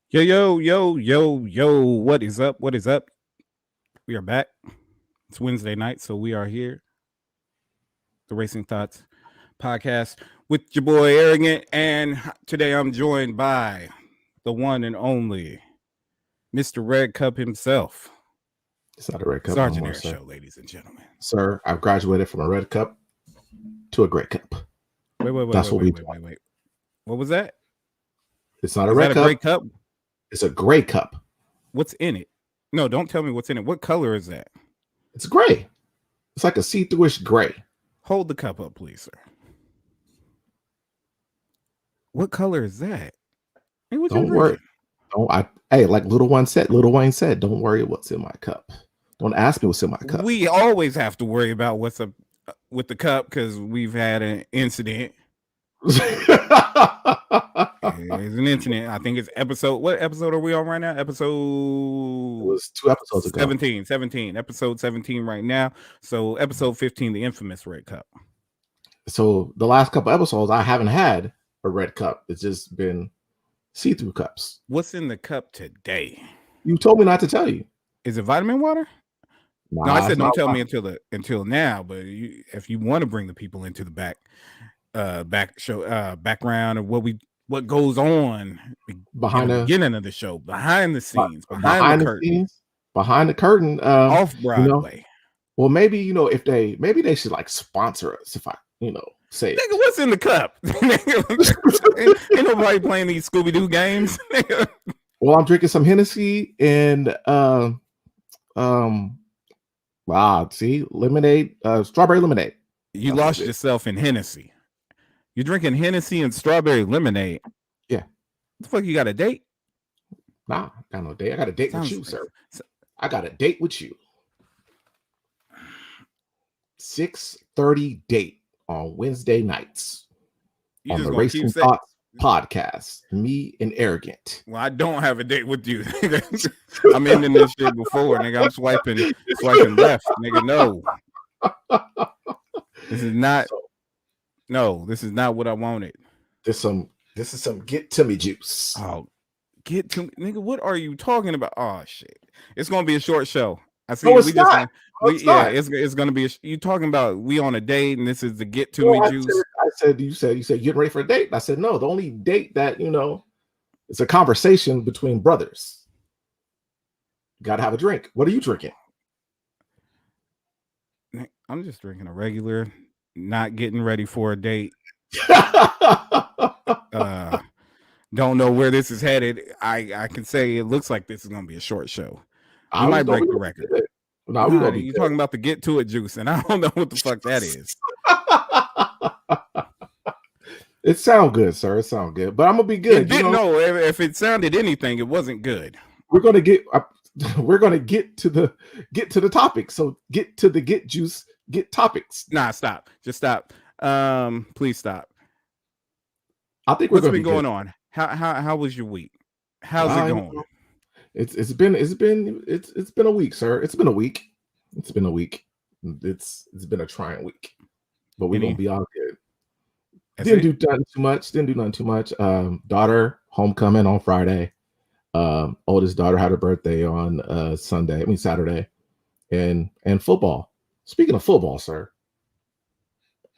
Yo, what is up? What is up? We are back. It's Wednesday night, so we are here. The Racing Thoughts podcast with your boy AeroGant, and today I'm joined by the one and only Mr. Red Cup himself. It's not a red cup Sergeant anymore, Air sir. Show, ladies and gentlemen. Sir, I've graduated from a red cup to a gray cup. Wait. What was that? It's not a Is red that cup. a gray cup? It's a gray cup. What's in it? No, don't tell me what's in it. What color is that? It's gray. It's like a see-throughish gray. Hold the cup up, please, sir. What color is that? Hey, what Don't worry. Like Little Wayne said, don't worry what's in my cup. Don't ask me what's in my cup. We always have to worry about what's up with the cup because we've had an incident. It's an incident. I think it's episode. What episode are we on right now? It was 2 episodes ago. 17. Episode 17 right now. So episode 15, the infamous red cup. So the last couple episodes, I haven't had a red cup. It's just been see-through cups. What's in the cup today? You told me not to tell you. Is it vitamin water? Nah, no, I said don't tell me until now. But if you want to bring the people into the background of what goes on behind the beginning of the show, behind the scenes, behind the curtain, off Broadway. Well, maybe if maybe they should like sponsor us. If I say, nigga, what's in the cup? Ain't nobody playing these Scooby-Doo games. Well, I'm drinking some Hennessy and lemonade, strawberry lemonade. You lost yourself in Hennessy. You're drinking Hennessy and strawberry lemonade. Yeah. The fuck, you got a date? Nah, I got no date. I got a date with you, sir. I got a date with you. 6:30 date on Wednesday nights on the Racing Thoughts podcast. Me and AeroGant. Well, I don't have a date with you. I'm ending this shit before, nigga. I'm swiping left, nigga. No. This is not what I wanted. This is some get to me juice. Oh, get to me, nigga. What are you talking about? Oh shit. It's gonna be a short show. I see. No, it's not. It's gonna be. You talking about we on a date and this is the get to me juice? You said getting ready for a date. I said no. The only date that it's a conversation between brothers. You gotta have a drink. What are you drinking? I'm just drinking a regular, not getting ready for a date. Don't know where this is headed. I can say it looks like this is gonna be a short show. I might break the record. You're talking about the get to it juice, and I don't know what the fuck that is. It sounds good, sir. It sounds good, but I'm gonna be good. No, if it sounded anything, it wasn't good. We're gonna get to the topic. So get to the get juice, get topics. Nah, stop. Just stop. Please stop. I think what's been going on. How was your week? How's it going? It's been a week, sir. It's been a week. It's been a trying week, but we're gonna be all good. Didn't do nothing too much. Daughter homecoming on Friday. Oldest daughter had her birthday on Saturday, and football. Speaking of football, sir,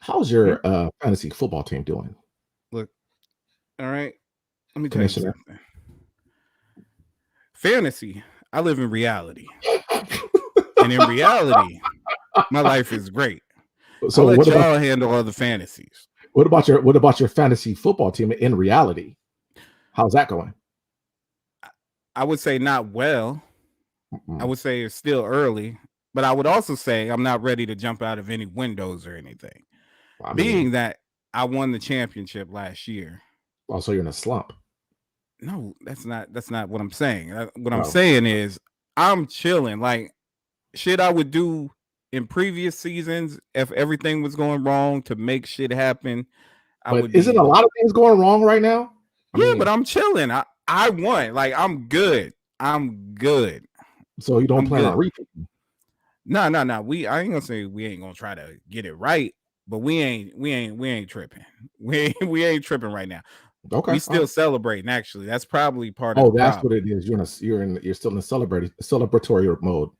how's your fantasy football team doing? Look, all right. Let me tell you something. Fantasy, I live in reality. And in reality, my life is great. So I'll let y'all handle all the fantasies. What about your fantasy football team in reality? How's that going? I would say not well. I would say it's still early, but I would also say I'm not ready to jump out of any windows or anything. Being that I won the championship last year. Oh, so you're in a slump. No, that's not what I'm saying. What I'm saying is I'm chilling. Like shit I would do in previous seasons if everything was going wrong to make shit happen. Isn't a lot of things going wrong right now? But I'm chilling. I won. Like I'm good. So you don't plan on repeating? No. I ain't gonna say we ain't gonna try to get it right, but we ain't tripping. We ain't tripping right now. Okay. We still celebrating. Actually, that's probably part of Oh, the that's problem. what it is. You're still in celebratory mode,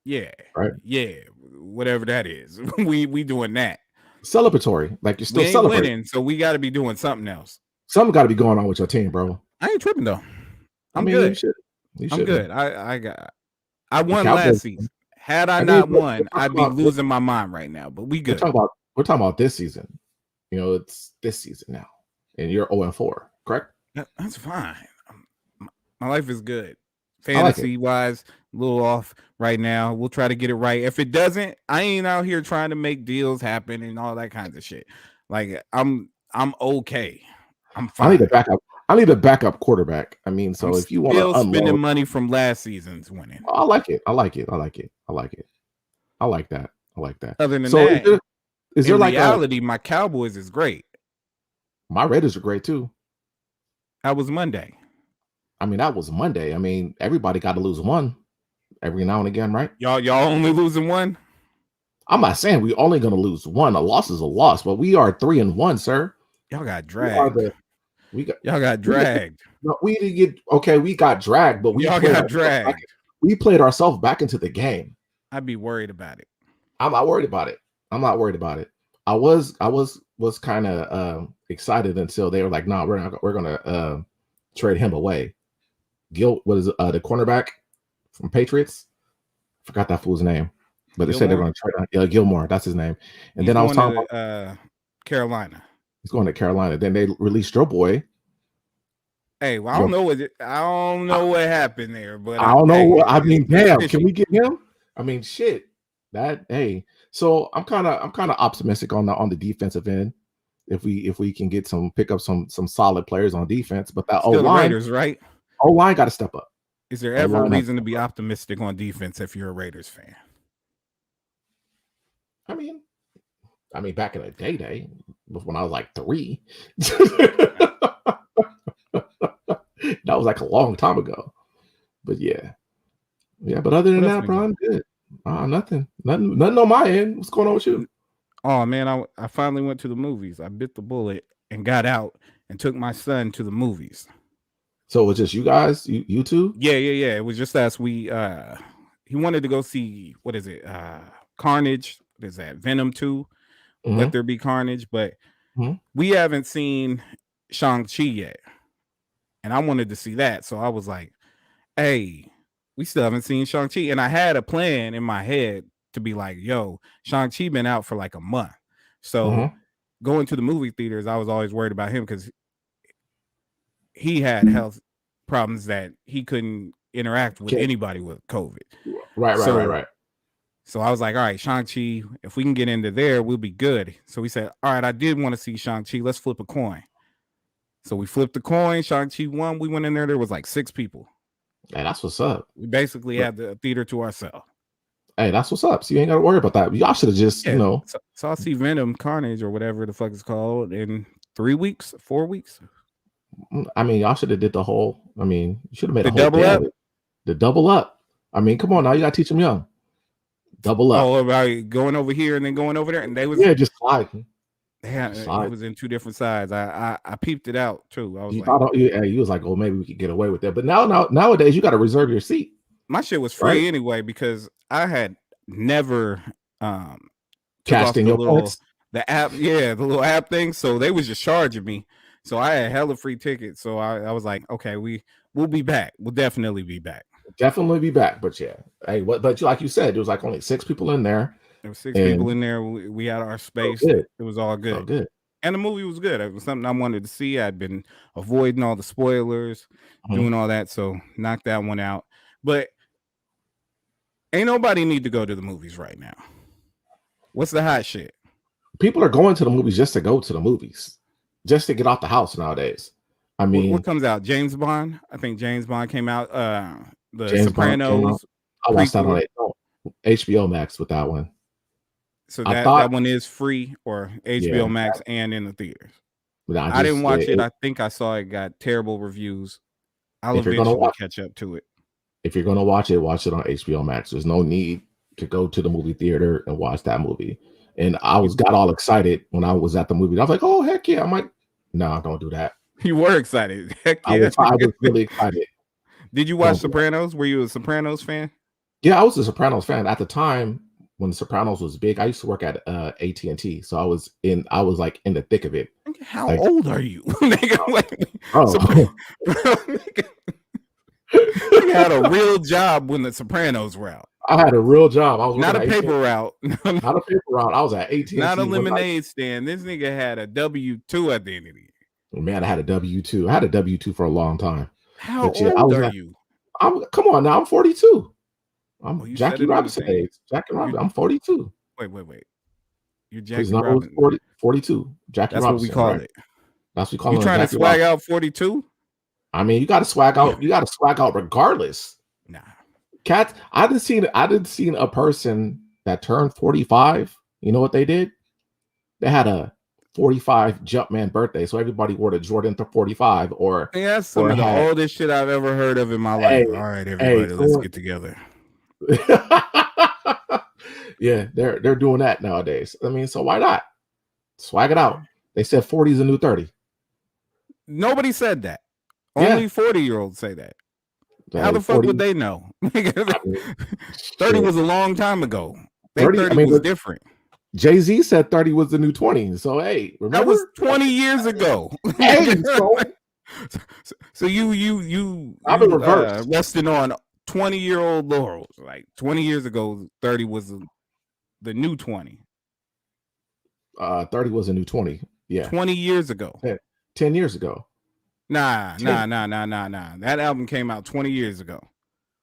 Yeah, right? yeah, whatever that is. we doing that. Celebratory, like you're We still ain't celebrating. winning, so we got to be doing something else. Something got to be going on with your team, bro. I ain't tripping though. I I'm mean, you good. should. You I'm shouldn't. good. I The won last Cowboys. season. Had I I mean, not won, talking I'd be about losing my mind right now. But we we're good. talking about we're talking about this season. You know, it's this season now, and you're 0-4, correct? That's fine. My life is good. I like it. Fantasy wise, a little off right now. We'll try to get it right. If it doesn't, I ain't out here trying to make deals happen and all that kinds of shit. Like I'm okay. I'm fine. I need a backup. I need a backup quarterback. I mean, so I'm if you want to still spending unload, money from last season's winning. I like it. I like it. I like it. I like it. I like that. I like that. Other than So that, is there in like reality, my Cowboys is great. my Raiders are great too. That was Monday. I mean, that was Monday. I mean, everybody got to lose one every now and again, right? Y'all only losing one? I'm not saying we only going to lose one. A loss is a loss, but we are 3-1, sir. Y'all got dragged. Y'all got dragged. We didn't get okay. We got dragged, but y'all got dragged. We played ourselves back into the game. I'd be worried about it. I'm not worried about it. I'm not worried about it. I was kind of excited until they were like, "No, we're gonna trade him away." The cornerback from Patriots? Forgot that fool's name, but they said they're going to trade Gilmore. That's his name. And then I was talking about Carolina. He's going to Carolina. Then they released your boy. Hey, well, I don't know what happened there, but I don't know. I mean, damn, can we get him? I mean, shit. So I'm kind of optimistic on the defensive end. If we can pick up some solid players on defense, but that O-line, Raiders, right? O-line got to step up. Is there ever a reason to be optimistic on defense if you're a Raiders fan? I mean, back in the day, when I was like 3, that was like a long time ago. But yeah. But other than that, bro, I'm good. Nothing on my end. What's going on with you? Oh man, I finally went to the movies. I bit the bullet and got out and took my son to the movies. So it was just you guys, you two? Yeah. It was just us. He wanted to go see, what is it? Carnage. What is that? Venom 2. Mm-hmm. Let There Be Carnage. But we haven't seen Shang-Chi yet. And I wanted to see that. So I was like, hey, we still haven't seen Shang-Chi. And I had a plan in my head to be like, yo, Shang-Chi been out for like a month. So going to the movie theaters, I was always worried about him because he had health problems that he couldn't interact with anybody with COVID. Right. So I was like, all right, Shang-Chi, if we can get into there, we'll be good. So we said, all right, I did want to see Shang-Chi. Let's flip a coin. So we flipped the coin. Shang-Chi won. We went in there. There was like 6 people. Hey, that's what's up. We basically had the theater to ourselves. Hey, that's what's up. So you ain't got to worry about that. Y'all should have just, So I'll see Venom Carnage or whatever the fuck it's called in 3 weeks, 4 weeks. I mean, y'all should have did the whole. I mean, you should have made a whole double up. The double up. I mean, come on now, you got to teach them young. Double up. Oh, about going over here and then going over there, and they was just sliding. Yeah, it was in 2 different sides. I peeped it out too. I was you was like, oh, maybe we could get away with that. But nowadays, you got to reserve your seat. My shit was free anyway because I had never cashed in your points. The app, the little app thing. So they was just charging me. So I had hella free tickets. So I was like, okay, we'll be back. We'll definitely be back. Definitely be back. But yeah, hey, but like you said, there was like only 6 people in there. There were 6 people in there. We had our space. It was all good. Oh, good. And the movie was good. It was something I wanted to see. I'd been avoiding all the spoilers, doing all that. So knocked that one out. But ain't nobody need to go to the movies right now. What's the hot shit? People are going to the movies just to go to the movies, just to get out the house nowadays. I mean, what comes out? James Bond. I think James Bond came out. The Sopranos. I watched that on HBO Max with that one. So that one is free or HBO Max and in the theaters. I didn't watch it. I think I saw it got terrible reviews. I'll eventually catch up to it. If you're gonna watch it on HBO Max. There's no need to go to the movie theater and watch that movie. And I got all excited when I was at the movie. I was like, oh heck yeah, I might. No, don't do that. You were excited. Heck I yeah. was really excited. Did you watch Sopranos? Were you a Sopranos fan? Yeah, I was a Sopranos fan at the time when Sopranos was big. I used to work at AT&T, so I was like in the thick of it. How Like, old are you? oh, You had a real job when the Sopranos were out. I had a real job. I was not a paper route. Not a paper route. I was at AT&T. Not a lemonade stand. This nigga had a W-2 at the end of the year. Man, I had a W-2. I had a W-2 for a long time. How old are you? Come on now. I'm 42. I'm Jackie Robinson age. Jackie Robinson. I'm 42. Wait. You're Jackie Robinson. 42. Jackie That's Robinson. What we call it. That's what we call it. You trying to swag out 42? I mean, you got to swag out. You got to swag out regardless. Nah. Cats, I didn't see a person that turned 45. You know what they did? They had a 45 Jumpman birthday, so everybody wore the Jordan 45. Or that's some of the oldest shit I've ever heard of in my life. All right, everybody, let's get together. Yeah, they're doing that nowadays. I mean, so why not swag it out? They said 40 is a new 30. Nobody said that. Only 40-year-olds say that. How the fuck 40, would they know? 30 was a long time ago. 30 was different. Jay-Z said 30 was the new 20. So hey, remember? That was 20 years ago. Hey, so you I've been reversed. Resting on 20-year-old laurels. Like 20 years ago, 30 was the new 20. 30 was a new 20. Yeah. 20 years ago. 10 years ago. Nah. That album came out 20 years ago.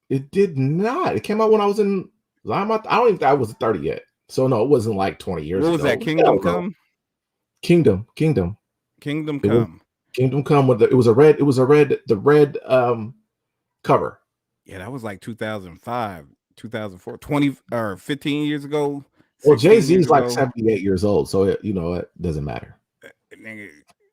It did not. It came out when I was in. I don't even think I was 30 yet. So no, it wasn't like 20 years ago. What was that? Kingdom Come? Kingdom Come. Kingdom Come with the red cover. Yeah, that was like 2005, 2004, 20 or 15 years ago. Well, Jay-Z's like 78 years old, so it doesn't matter.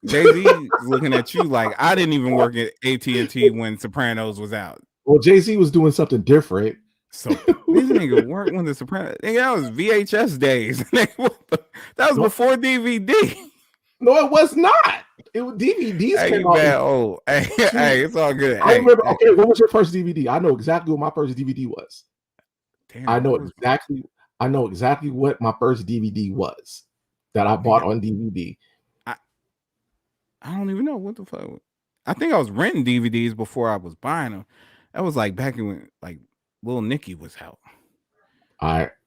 Jay-Z is looking at you like I didn't even work at AT&T when Sopranos was out. Well, Jay-Z was doing something different. So this nigga worked when the Sopranos. That was VHS days. That was before DVD. No, it was not. It was DVDs came out. Hey, it's all good. I remember. Okay, what was your first DVD? I know exactly what my first DVD was. Damn, I know exactly what my first DVD was that I bought on DVD. I don't even know what the fuck. I think I was renting DVDs before I was buying them. That was like back when like Lil Nicky was out.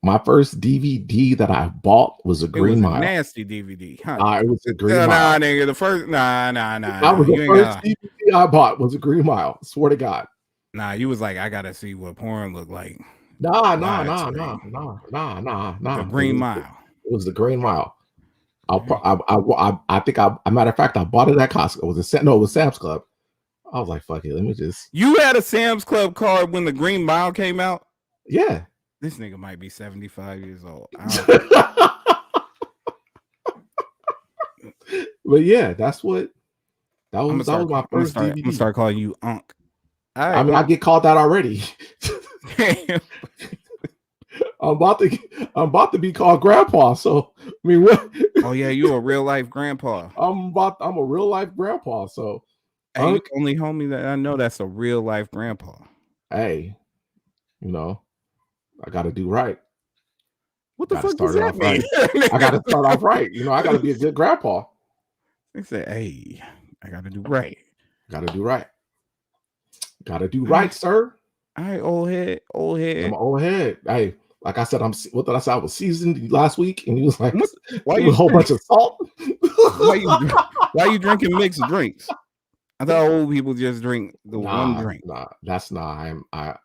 My first DVD that I bought was a Green Mile. Nasty DVD. Huh? It was a Green Mile. Nah, nigga. The first nah. That was the first DVD I bought was a Green Mile. Swear to God. Nah, you was like, I gotta see what porn looked like. Nah. The Green Mile. It was the Green Mile. I think a matter of fact, I bought it at Costco. It was Sam's Club. I was like, fuck it, let me just. You had a Sam's Club card when the Green Mile came out? Yeah. This nigga might be 75 years old. But yeah, that was my first DVD. I'm gonna start calling you Unc. Right, I get called that already. I'm about to be called Grandpa. So I mean, what? Oh yeah, you a real life grandpa. I'm a real life grandpa. So hey, you only homie that I know that's a real life grandpa. Hey, I got to do right. What the fuck does that mean? Right. I got to start off right. I got to be a good grandpa. They say, hey, I got to do right. Got to do right. Got to do right, sir. All right, old head. I'm an old head. Hey, like I said, what did I say? I was seasoned last week, and he was like, "Why you a whole bunch of salt? Why you drinking mixed drinks? I thought old people just drink one drink. Nah, that's not. I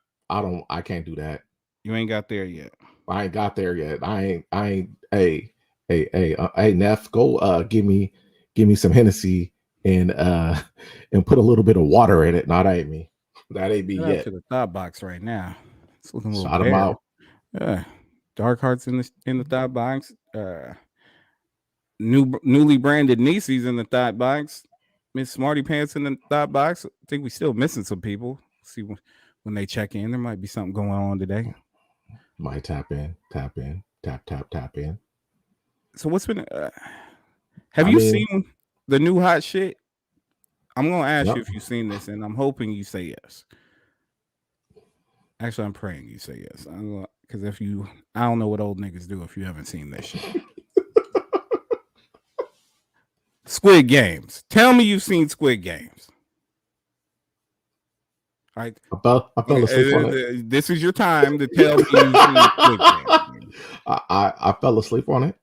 can't do that. You ain't got there yet. I ain't got there yet. I ain't. Hey, Neff, go give me some Hennessy and put a little bit of water in it. No, that ain't me. That ain't me yet. To the thought box right now. It's looking a little Shout them out. Yeah, Dark Hearts in the thought box. Newly branded Nieces in the thought box. Miss Smarty Pants in the thought box. I think we still missing some people. See when they check in, there might be something going on today. Might tap in. So what's been? Have you seen the new hot shit? I'm gonna ask Yep. you if you've seen this, and I'm hoping you say yes. Actually, I'm praying you say yes. Because if you, I don't know what old niggas do if you haven't seen this shit. Squid Games. Tell me you've seen Squid Games. All right. I fell asleep on it. This is your time to tell me you've seen Squid Games. I fell asleep on it.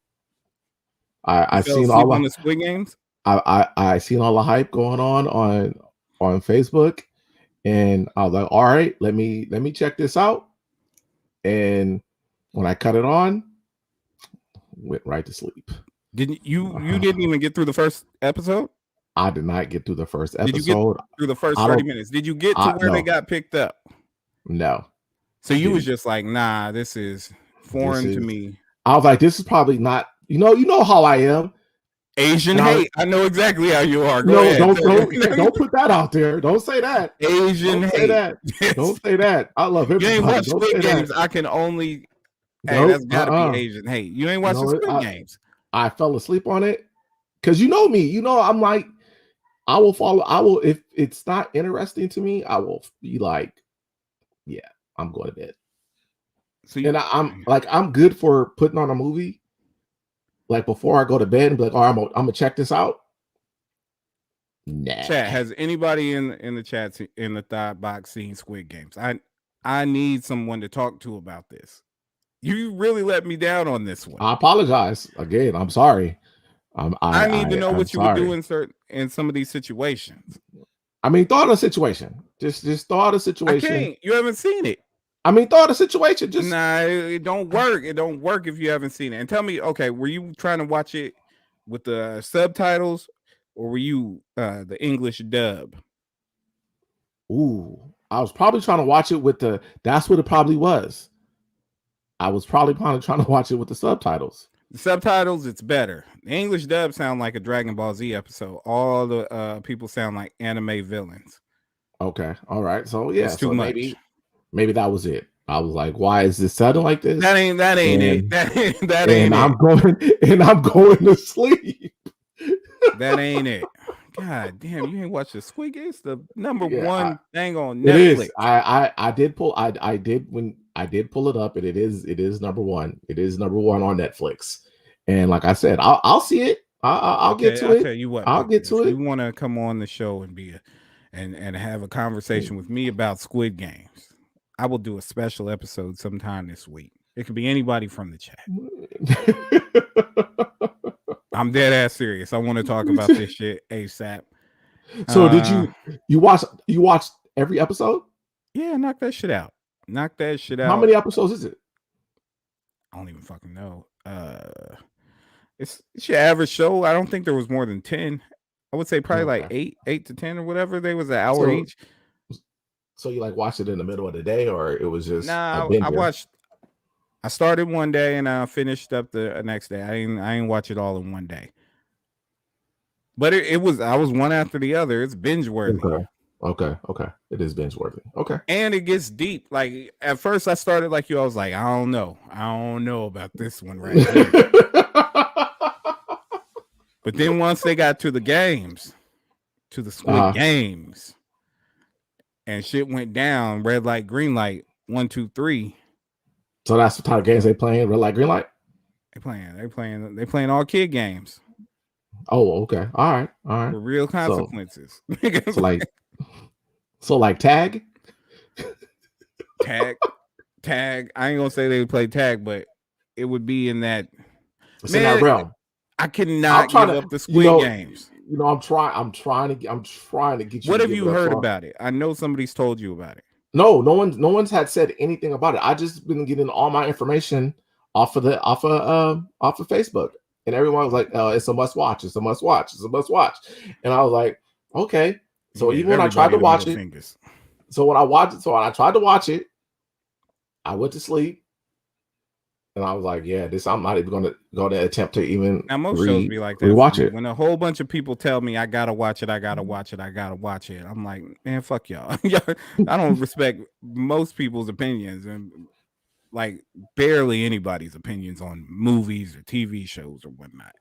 I You fell seen asleep all on the the Squid Games? I seen all the hype going on Facebook, and I was like, all right, let me check this out. And when I cut it on, went right to sleep. Didn't you didn't even get through the first episode? I did not get through the first episode. Did you get through the first 30 minutes? Did you get to where they got picked up? No. So you was just like, nah, this is foreign to me. I was like, this is probably not, you know how I am. Asian hate. I know exactly how you are. Go ahead. Don't put that out there. Don't say that. Asian don't hate. Say that. Don't say that. I love everybody. You ain't watched Squid Games. I can only. Hey, that's gotta be Asian hate. You ain't watched the Squid Games. I fell asleep on it because you know me. You know I'm like, I will follow. I will if it's not interesting to me. I will be like, yeah, I'm going to bed. So and I'm like, I'm good for putting on a movie. Like before I go to bed and be like, oh, I'm gonna check this out. Nah. Chat, has anybody in the chat in the thought box seen Squid Games? I need someone to talk to about this. You really let me down on this one. I apologize again. I'm sorry. I need to know what you would do in some of these situations. I mean, thought of a situation. Just thought of a situation. I can't. You haven't seen it. I mean, thought of a situation. Just nah, it don't work. It don't work if you haven't seen it. And tell me, okay, were you trying to watch it with the subtitles, or were you the English dub? Ooh, I was probably trying to watch it with the. That's what it probably was. I was probably trying to watch it with the subtitles. The subtitles, it's better. The English dub sound like a Dragon Ball Z episode. All the people sound like anime villains. Okay, all right. So yeah, it's too much. Maybe that was it. I was like, why is this sounding like this? That ain't it. That ain't it. I'm going to sleep. That ain't it. God damn, you ain't watched the Squid Games, the number one thing on Netflix. It is. I did pull it up, and it is number one. It is number one on Netflix. And like I said, I'll see it. I'll get to it. Tell you what, I'll get to it. If you want to come on the show and and have a conversation with me about Squid Games, I will do a special episode sometime this week. It could be anybody from the chat. I'm dead ass serious. I want to talk about this shit ASAP. So did you watch every episode? Yeah, knock that shit out. How many episodes is it? I don't even fucking know. It's your average show. I don't think there was more than 10. I would say probably like 8 to 10 or whatever. They was an hour each. So you like watched it in the middle of the day, or it was just I started one day and I finished up the next day. I ain't watch it all in one day. But I was one after the other. It's binge worthy. Okay. It is binge worthy. Okay. And it gets deep. Like at first I started like you. I was like, I don't know about this one right here. But then once they got to the games, to the Squid Games, and shit went down, red light, green light, 1, 2, 3. So that's the type of games they playing, red light, green light? They playing all kid games. Oh, okay. All right. For real consequences. So like tag? Tag. I ain't gonna say they play tag, but it would be in that. It's in that realm. I cannot give up the Squid Games. You know, I'm trying to get you. What have you heard about it? I know somebody's told you about it. No one's had said anything about it. I just been getting all my information off of Facebook, and everyone was like, "It's a must watch. It's a must watch. It's a must watch." And I was like, "Okay." So even when I tried to watch it, when I tried to watch it, I went to sleep. And I was like, yeah, I'm not even going to attempt to even. Now, most shows be like that. Watch it. When a whole bunch of people tell me I got to watch it, I'm like, man, fuck y'all. I don't respect most people's opinions and like barely anybody's opinions on movies or TV shows or whatnot.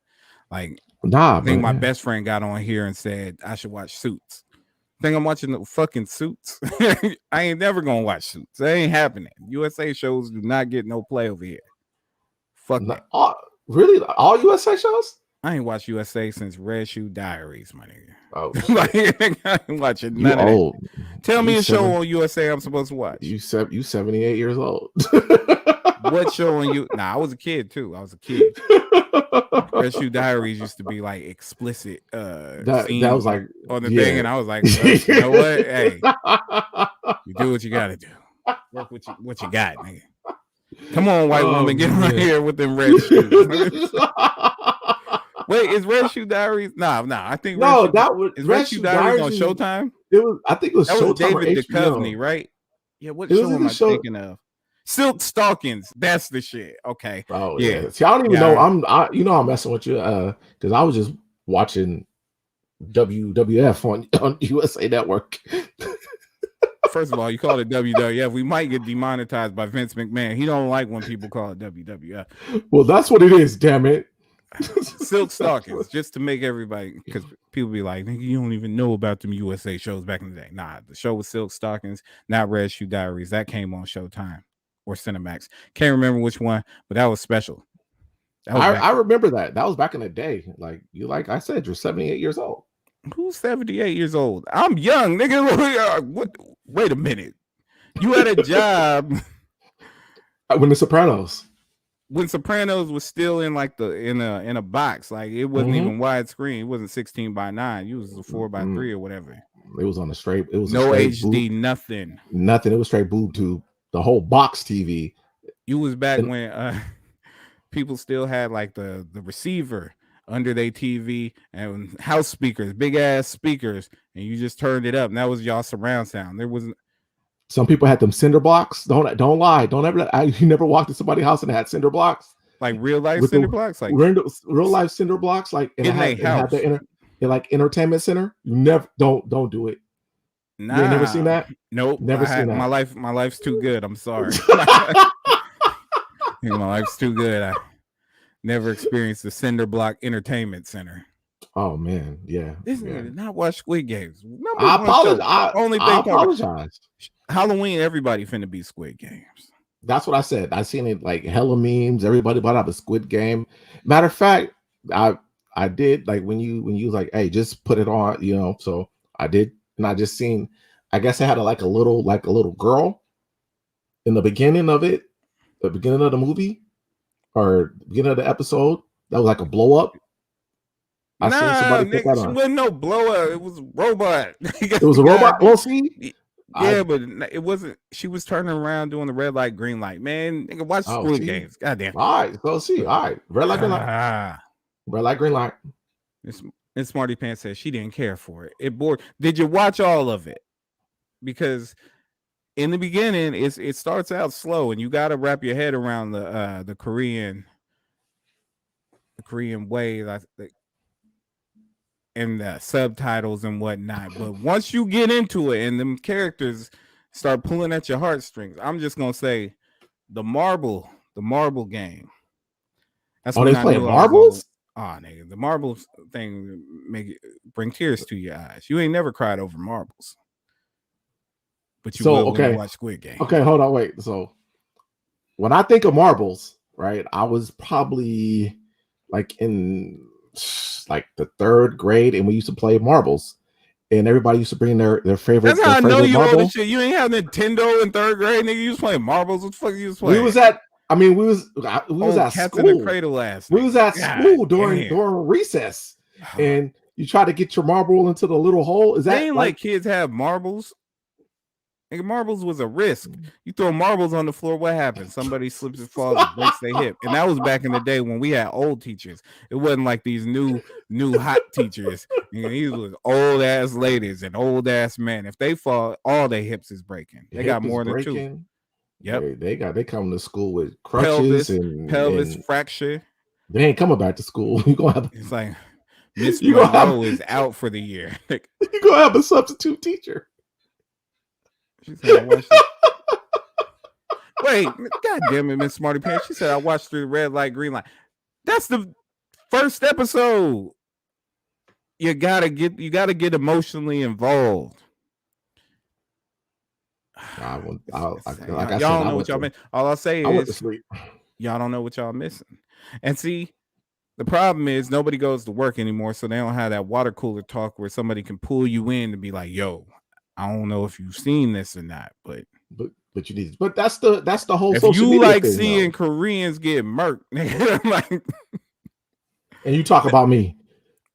Like, Nah, I think but my best friend got on here and said I should watch Suits. I think I'm watching the fucking Suits. I ain't never gonna watch Suits. That ain't happening. USA shows do not get no play over here. Fuck that. Really, all USA shows? I ain't watched USA since Red Shoe Diaries, my nigga. Oh, Like, I ain't watching you none of old. that. Tell me a show on USA I'm supposed to watch. You 78 years old. What show on you? Nah, I was a kid too. I was a kid. Red Shoe Diaries used to be like explicit that scenes was like on the thing, and I was like, well, you know what? Hey, you do what you gotta do. Work with what you got, nigga. Come on, white woman, get right here with them red shoes. Wait, is Red Shoe Diaries? Nah. I think Red Shoe Diaries on Showtime. It was. I think it was that was Showtime David Duchovny, right? Yeah. What show am I thinking of? Silk Stockings. That's the shit. Okay. Oh yeah. See, I don't even know. I'm messing with you because I was just watching WWF on USA Network. First of all, you call it WWF, we might get demonetized by Vince McMahon. He don't like when people call it WWF. Well, that's what it is. Damn it. Silk Stockings, just to make everybody, because people be like, nigga, you don't even know about them USA shows back in the day. Nah, the show was Silk Stockings, not Red Shoe Diaries. That came on Showtime or Cinemax. Can't remember which one, but that was special. I remember that. That was back in the day. Like I said, you're 78 years old. Who's 78 years old? I'm young, nigga. What? Wait a minute. You had a job when The Sopranos. When Sopranos was still in like in a box, like it wasn't even widescreen. It wasn't 16:9. It was a 4:3 or whatever. It was on a straight. It was no a straight HD, boob, nothing. It was straight boob tube. The whole box TV. You was back when people still had like the receiver under their TV and house speakers, big ass speakers, and you just turned it up. And that was y'all surround sound. There wasn't. Some people had them cinder blocks. Don't lie. Don't ever. You never walked to somebody's house and had cinder blocks, like real life cinder blocks, like real life cinder blocks, like in their house, like entertainment center. You never don't do it. Nah, you ain't never seen that. Nope, never seen that. My life's too good. I'm sorry. My life's too good. I never experienced the cinder block entertainment center. Oh man, yeah. This nigga did not watch Squid Games. I apologize. Halloween, everybody finna be Squid Games. That's what I said. I seen it like hella memes. Everybody bought out a Squid Game. Matter of fact, I did like when you was like, hey, just put it on, So I did, and I just seen. I guess I had a little girl in the beginning of it, the beginning of the movie, or beginning of the episode. That was like a blow up. I seen somebody put that on. It wasn't no blow up. It was a robot. It was a robot. Well, see. Yeah, but it wasn't. She was turning around doing the red light, green light. Man, nigga, watch Squid Games. Goddamn. All right, so see. All right, red light, green light. Red light, green light. And Smarty Pants said she didn't care for it. It bored. Did you watch all of it? Because in the beginning, it starts out slow, and you got to wrap your head around the Korean way. And the subtitles and whatnot. But once you get into it and them characters start pulling at your heartstrings, I'm just gonna say the marble game. That's they play marbles? Nigga, the marbles thing bring tears to your eyes. You ain't never cried over marbles. But you will when you watch Squid Game. Okay, hold on, wait. So when I think of marbles, right, I was probably like in the third grade, and we used to play marbles, and everybody used to bring their favorite. That's how I know you marble. All this shit. You ain't have Nintendo in third grade, nigga. You was playing marbles. What the fuck you was playing? We was at school. In the cradle ass. We was at school during recess, and you try to get your marble into the little hole. Is that ain't like kids have marbles? Nigga, marbles was a risk. You throw marbles on the floor, what happens? Somebody slips and falls and breaks their hip. And that was back in the day when we had old teachers. It wasn't like these new hot teachers. These was old ass ladies and old ass men. If they fall, all their hips is breaking. They got more than two. Yep. They come to school with crutches pelvis fracture. They ain't coming back to school. You gonna have it's like Miss Monroe is out for the year. You're gonna have a substitute teacher. She said, I watched it. Wait, God damn it, Miss Smarty Pants. She said, I watched through the red light, green light. That's the First episode. You gotta get emotionally involved. Y'all don't know what y'all missing. All I'll say is y'all don't know what y'all missing. And see, the problem is nobody goes to work anymore, so they don't have that water cooler talk where somebody can pull you in to be like, "Yo, I don't know if you've seen this or not, but you need." But that's the whole if social you media like thing, seeing though. Koreans get murked, like, and you talk about me.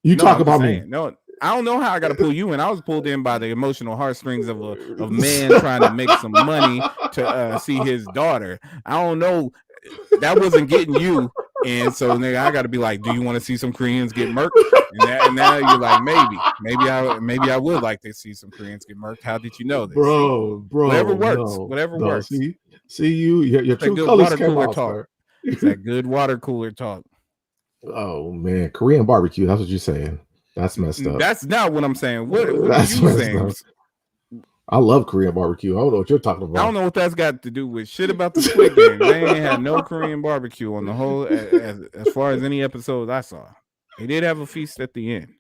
You talk about me. No, I don't know how I got to pull you in. I was pulled in by the emotional heartstrings of a man trying to make some money to see his daughter. I don't know. That wasn't getting you. And so nigga, I got to be like, do you want to see some Koreans get murked? And now you're like, maybe I would like to see some Koreans get murked. How did you know this? Bro, whatever works, whatever works. See your true colors came out, sir. It's that good water cooler talk. Oh man, Korean barbecue. That's what you're saying. That's messed up. That's not what I'm saying. What are you saying? Up. I love Korean barbecue. I don't know what you're talking about. I don't know what that's got to do with shit about the Squid Game. They ain't had no Korean barbecue on the whole, as far as any episodes I saw. They did have a feast at the end.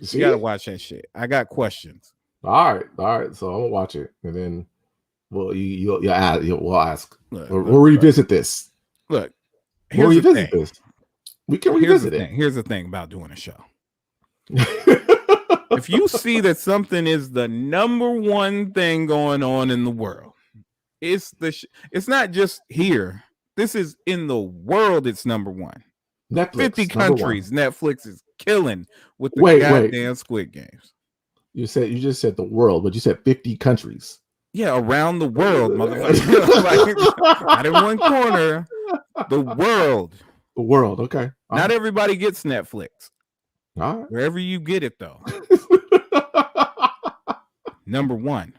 You got to watch that shit. I got questions. All right. So I'm gonna watch it, and then we'll ask. We'll revisit this. Look, we'll revisit this. We can revisit it. Here's the thing about doing a show. If you see that something is the number one thing going on in the world, it's not just here. This is in the world. It's number one. Netflix, 50 countries. Netflix is killing with the goddamn Squid Games. You just said the world, but you said 50 countries. Yeah, around the world, motherfucker. Not in one corner. The world. The world. Okay. Not everybody gets Netflix. All right. Wherever you get it, though. Number one.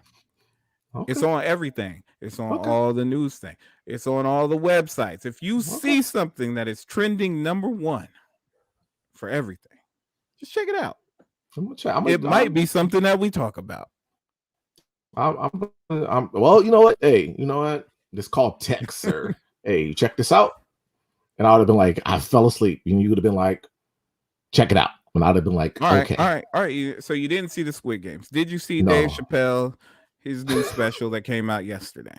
Okay. It's on everything. It's on all the news things. It's on all the websites. If you see something that is trending number one for everything, just check it out. It might be something that we talk about. Well, you know what? Hey, you know what? It's called text, sir. Hey, check this out. And I would have been like, I fell asleep. And you would have been like, check it out. And I'd have been like, okay. All right. So you didn't see the Squid Games. Did you see Dave Chappelle, his new special that came out yesterday?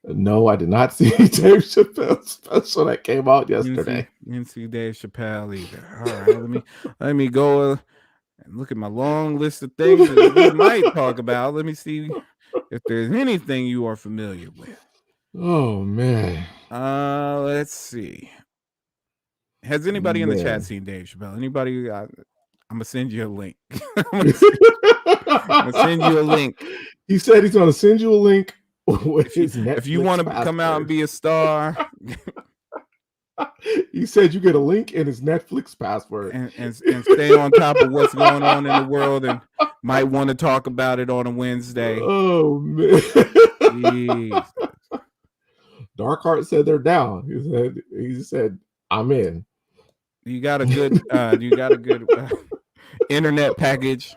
No, I did not see Dave Chappelle's special that came out yesterday. You didn't see Dave Chappelle either. All right, let me go and look at my long list of things that we might talk about. Let me see if there's anything you are familiar with. Oh man. Let's see. Has anybody in the chat seen Dave Chappelle? Anybody? I'm gonna send you a link. I'm gonna send you a link. He said he's gonna send you a link. If you want to come out and be a star, he said you get a link in his Netflix password and stay on top of what's going on in the world and might want to talk about it on a Wednesday. Oh man. Jeez. Dark Heart said they're down. He said I'm in. You got a good internet package?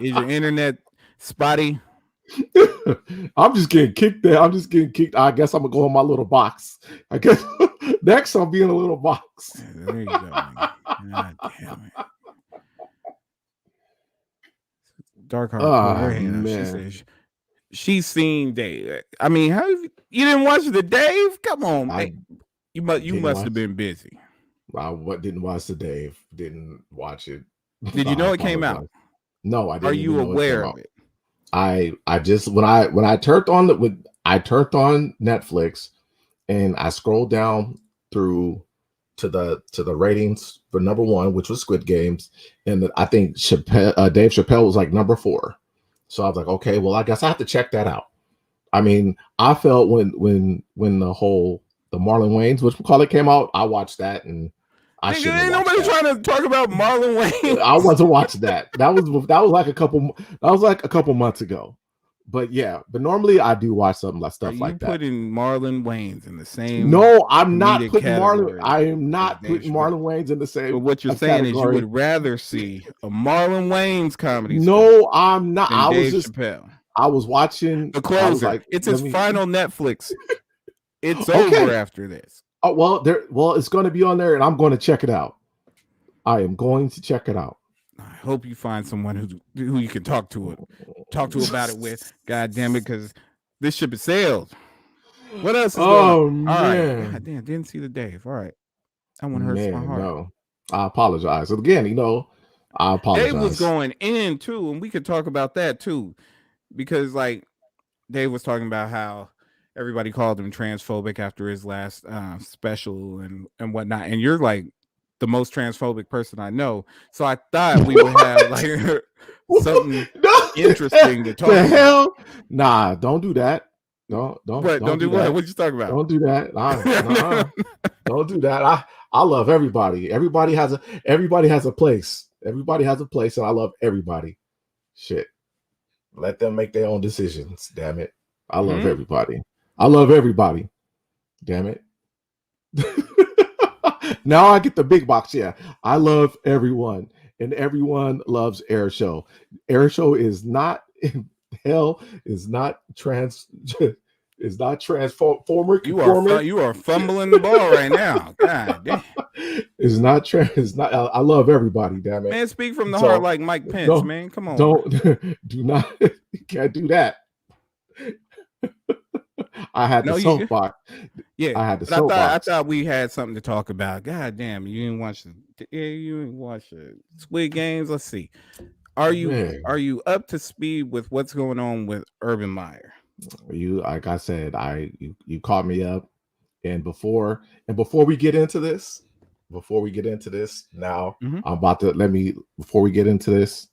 Is your internet spotty? I'm just getting kicked there. I'm just getting kicked. I guess I'm gonna go in my little box. I guess next I'll be in a little box. There you go. God damn it. Dark Heart. Oh, man. She says she's seen Dave. I mean, how you didn't watch the Dave? Come on, man. You must have been busy. I didn't watch the Dave. Didn't watch it. Did you know it came out? No, I didn't. Are you aware of it? I just when I turned on Netflix and I scrolled down through to the ratings for number one, which was Squid Games, and I think Dave Chappelle was like number 4. So I was like, okay, well, I guess I have to check that out. I mean, I felt when the Marlon Wayans, which we call it, came out, I watched that and ain't nobody trying to talk about Marlon Wayans. I want to watch that. That was like a couple months ago. But yeah, but normally I do watch something like stuff like that. Are you putting Marlon Wayans in the same? No, I'm not putting Marlon. I am not putting Marlon Wayans in the same. But what you're saying is you would rather see a Marlon Wayans comedy. No, I'm not. I was Chappelle. I was watching The Closer. It's his final Netflix. It's over after this. Oh well, it's going to be on there, and I'm going to check it out. I am going to check it out. I hope you find someone who you can talk to about it with. God damn it, because this ship is sailed. What else is going on? All right. God damn, didn't see the Dave. All right. That one hurts my heart. No, I apologize. Again, I apologize. Dave was going in too, and we could talk about that too, because like Dave was talking about how everybody called him transphobic after his last special and whatnot, and you're like the most transphobic person I know. So I thought we would have like something interesting to talk about. Hell? Nah, don't do that. Don't do what? What you talking about? Don't do that. Nah. Don't do that. I love everybody. Everybody has a place. Everybody has a place, and I love everybody. Shit. Let them make their own decisions. Damn it. I love everybody. I love everybody. Damn it. Now I get the big box. Yeah. I love everyone. And everyone loves Air Show. Air Show is not transformer. You are fumbling the ball right now. God damn. It's not. I love everybody. Damn it, man. Speak from the heart, like Mike Pence, man. Come on. Do not. You can't do that. I had the soapbox. Yeah, I had the soapbox. I thought we had something to talk about. God damn, you didn't watch the Squid Games. Let's see. Are you up to speed with what's going on with Urban Meyer? You, like I said, you caught me up. And before we get into this, now I'm about to before we get into this,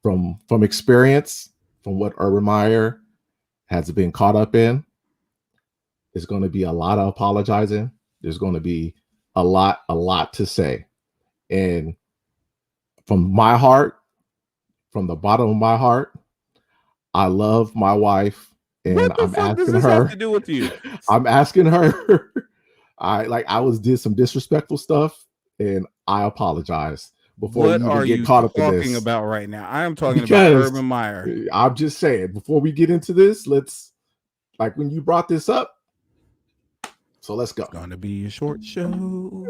from experience, from what Urban Meyer has been caught up in, there's going to be a lot of apologizing. There's going to be a lot to say. And from my heart, from the bottom of my heart, I love my wife, and I'm asking her. Have to do with you? I'm asking her. I did some disrespectful stuff, and I apologize. Before what we are get you caught up talking in this. About right now? I am talking about Urban Meyer. I'm just saying, before we get into this, let's, like when you brought this up, so let's go. It's gonna be a short show.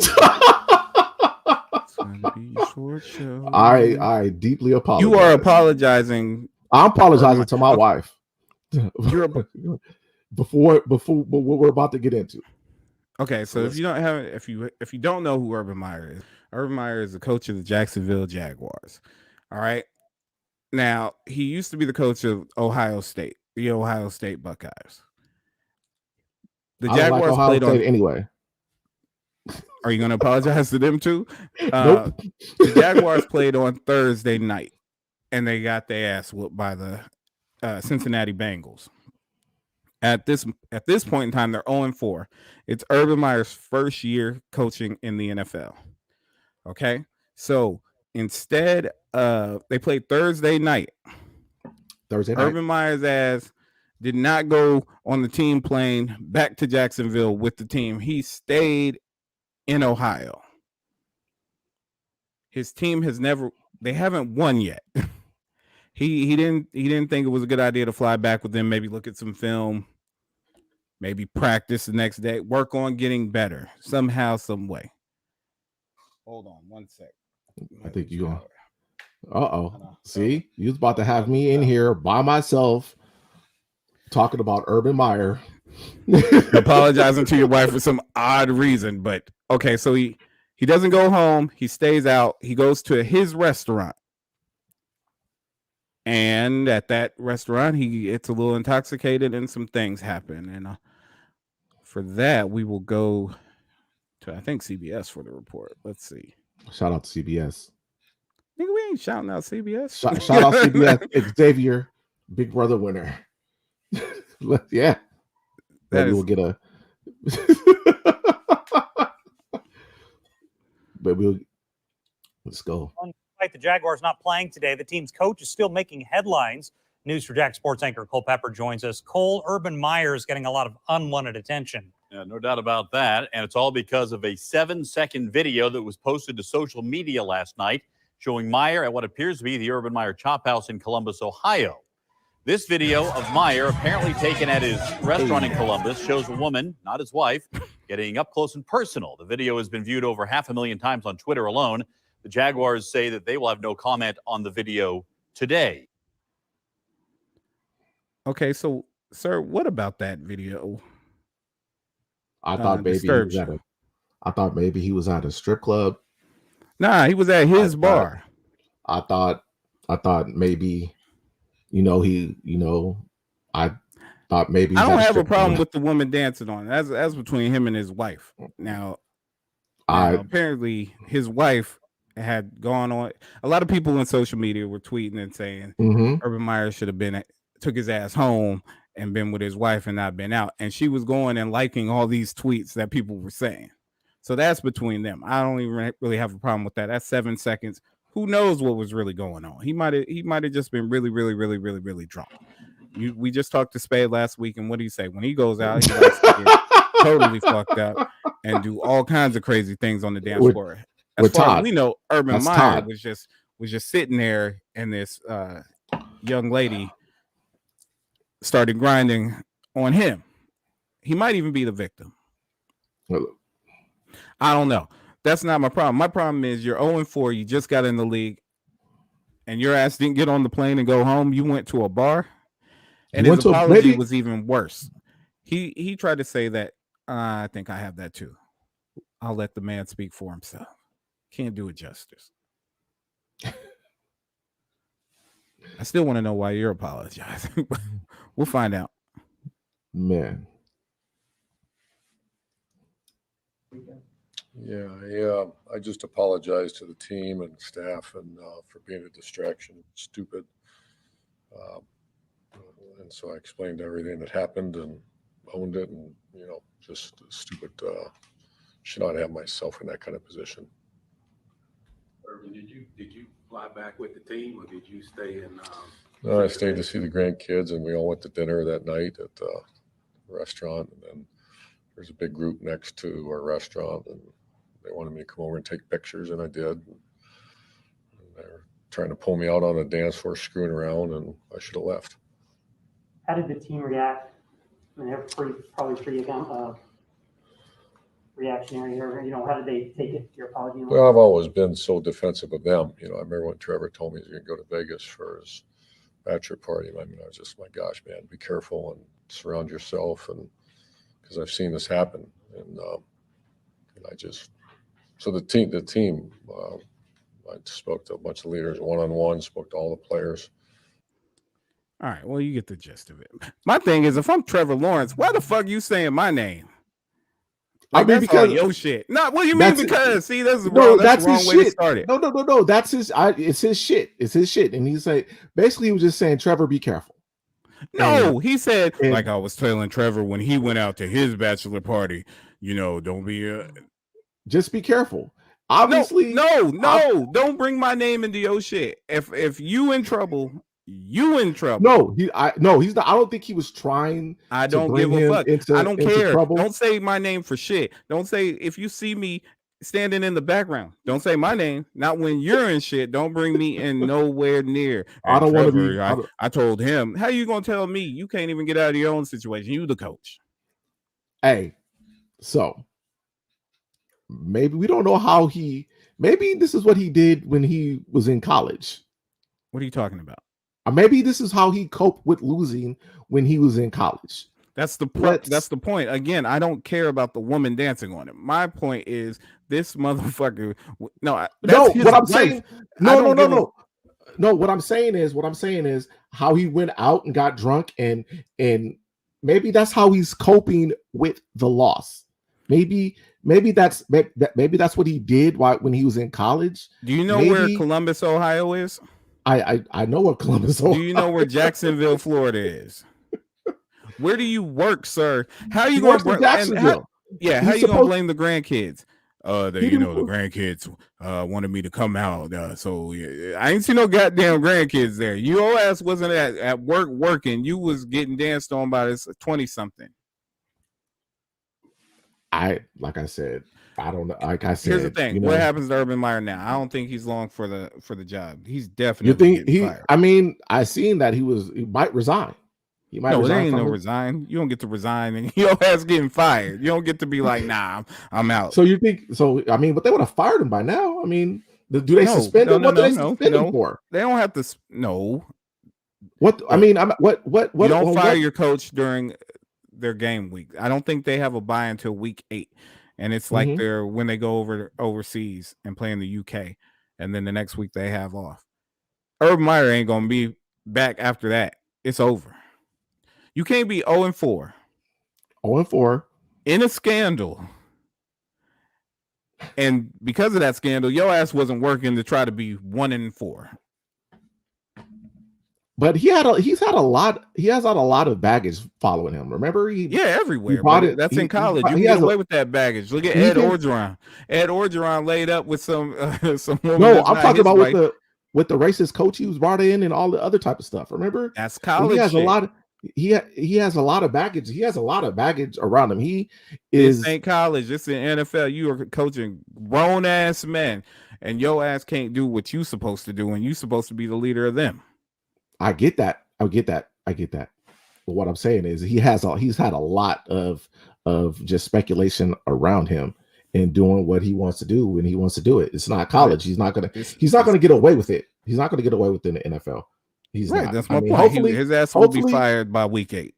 I deeply apologize. You are apologizing. I'm apologizing to my wife. Before what we're about to get into. Okay, so if you don't know who Urban Meyer is the coach of the Jacksonville Jaguars. All right. Now, he used to be the coach of Ohio State, the Ohio State Buckeyes. The Jaguars played on anyway. Are you going to apologize to them too? Nope. The Jaguars played on Thursday night, and they got their ass whooped by the Cincinnati Bengals. At this point in time, they're 0-4. It's Urban Meyer's first year coaching in the NFL. Okay, so instead, they played Thursday night. Urban Meyer's ass did not go on the team plane back to Jacksonville with the team. He stayed in Ohio. His team they haven't won yet. He didn't think it was a good idea to fly back with them, maybe look at some film, maybe practice the next day, work on getting better somehow, some way. Hold on one sec. I think you are. See, you was about to have me in here by myself talking about Urban Meyer. Apologizing to your wife for some odd reason, but okay, so he doesn't go home, he stays out, he goes to his restaurant. And at that restaurant, he gets a little intoxicated and some things happen. And for that, we will go to, I think, CBS for the report. Let's see. Shout out to CBS. Nigga, we ain't shouting out CBS. Shout out CBS. Xavier, Big Brother winner. Yeah. Maybe we'll get a... But let's go. Despite the Jaguars not playing today, the team's coach is still making headlines. News for Jack sports anchor Cole Pepper joins us. Cole, Urban Meyer is getting a lot of unwanted attention. Yeah, no doubt about that. And it's all because of a 7-second video that was posted to social media last night showing Meyer at what appears to be the Urban Meyer Chop House in Columbus, Ohio. This video of Meyer, apparently taken at his restaurant in Columbus, shows a woman, not his wife, getting up close and personal. The video has been viewed over 500,000 times on Twitter alone. The Jaguars say that they will have no comment on the video today. Okay, so sir, what about that video? I thought maybe he was at a strip club. Nah, he was at his bar. I thought maybe, I thought maybe I don't have a problem with the woman dancing on. That's between him and his wife. Now apparently his wife had gone on. A lot of people on social media were tweeting and saying Urban Meyer should have took his ass home and been with his wife and not been out. And she was going and liking all these tweets that people were saying. So that's between them. I don't even really have a problem with that. That's 7 seconds. Who knows what was really going on? He might have just been really, really, really, really, really drunk. We just talked to Spade last week, and what do you say? When he goes out, he likes to get totally fucked up and do all kinds of crazy things on the dance floor. As far as we know, Urban Meyer was just sitting there, and this young lady started grinding on him. He might even be the victim. I don't know. That's not my problem. My problem is you're 0-4. You just got in the league, and your ass didn't get on the plane and go home. You went to a bar, and his apology was even worse. He tried to say that I think I have that too. I'll let the man speak for himself. Can't do it justice. I still want to know why you're apologizing. We'll find out. Man. Yeah, I just apologize to the team and staff and for being a distraction, stupid. And so I explained everything that happened and owned it, and just stupid. Should not have myself in that kind of position. Urban, did you fly back with the team, or did you stay in? No, I stayed to see the grandkids, and we all went to dinner that night at the restaurant. And then there's a big group next to our restaurant, and they wanted me to come over and take pictures, and I did. And they were trying to pull me out on a dance floor, screwing around, and I should have left. How did the team react? I mean, they're probably pretty reactionary, or how did they take it? Your apology? Well, I've always been so defensive of them. I remember when Trevor told me he was going to go to Vegas for his bachelor party. I mean, I was just, my gosh, man, be careful and surround yourself, and because I've seen this happen, and I just. So the team. I spoke to a bunch of leaders one-on-one. Spoke to all the players. All right, well, you get the gist of it. My thing is, if I'm Trevor Lawrence, why the fuck you saying my name? Like, that's because your shit. No, what do you mean? Because see, that's the wrong way to start it. No. That's his. It's his shit. It's his shit. And he's like, basically, he was just saying, Trevor, be careful. No, he said, like I was telling Trevor when he went out to his bachelor party, don't be. Just be careful. Obviously, no, don't bring my name into your shit. If you in trouble. You in trouble? No, he's not. I don't think he was trying. I don't give a fuck. I don't care. Trouble. Don't say my name for shit. Don't say if you see me standing in the background. Don't say my name. Not when you're in shit. Don't bring me in nowhere near. I don't want to be. I told him, how you gonna tell me? You can't even get out of your own situation. You the coach. Hey, so maybe we don't know how he. Maybe this is what he did when he was in college. What are you talking about? Or maybe this is how he coped with losing when he was in college. That's the point. Again, I don't care about the woman dancing on him. My point is this motherfucker. No. What I'm saying. No. What I'm saying is how he went out and got drunk, and maybe that's how he's coping with the loss. Maybe that's what he did when he was in college. Do you know where Columbus, Ohio is? I know what Columbus. Do you know where Jacksonville, Florida is? Where do you work, sir? How are you going to Jacksonville? How you going to blame the grandkids? The grandkids wanted me to come out. So I ain't seen no goddamn grandkids there. Your ass wasn't at work working. You was getting danced on by this 20-something. Like I said, I don't know. Like I said, here's the thing. What happens to Urban Meyer now? I don't think he's long for the job. He's definitely fired. I mean, I seen that he might resign. He might No, there resign ain't no from it. resign. You don't get to resign and your ass getting fired. You don't get to be like, nah, I'm out. So you think so? I mean, but they would have fired him by now. I mean, do they suspend him? What do they suspend him for? They don't have to. No. What I mean, what you don't fire your coach during their game week. I don't think they have a bye until week 8, and it's like they're when they go overseas and play in the UK, and then the next week they have off. Urban Meyer ain't gonna be back after that. It's over. You can't be 0-4. 0-4 in a scandal, and because of that scandal, your ass wasn't working to try to be 1-4. But he has had a lot of baggage following him. Remember, everywhere. That's in college. You can get away with that baggage. Look at Ed Orgeron. Ed Orgeron laid up with some woman. No, I'm talking about with the racist coach he was brought in and all the other type of stuff. Remember, that's college. He has a lot. He has a lot of baggage. He has a lot of baggage around him. This ain't college. This is NFL. You are coaching grown ass men, and your ass can't do what you supposed to do, and you supposed to be the leader of them. I get that. But what I'm saying is he's had a lot of just speculation around him and doing what he wants to do when he wants to do it. It's not college. He's not gonna get away with it. He's not gonna get away with it in the NFL. He's right. Not. That's my point. His ass will be fired by week 8.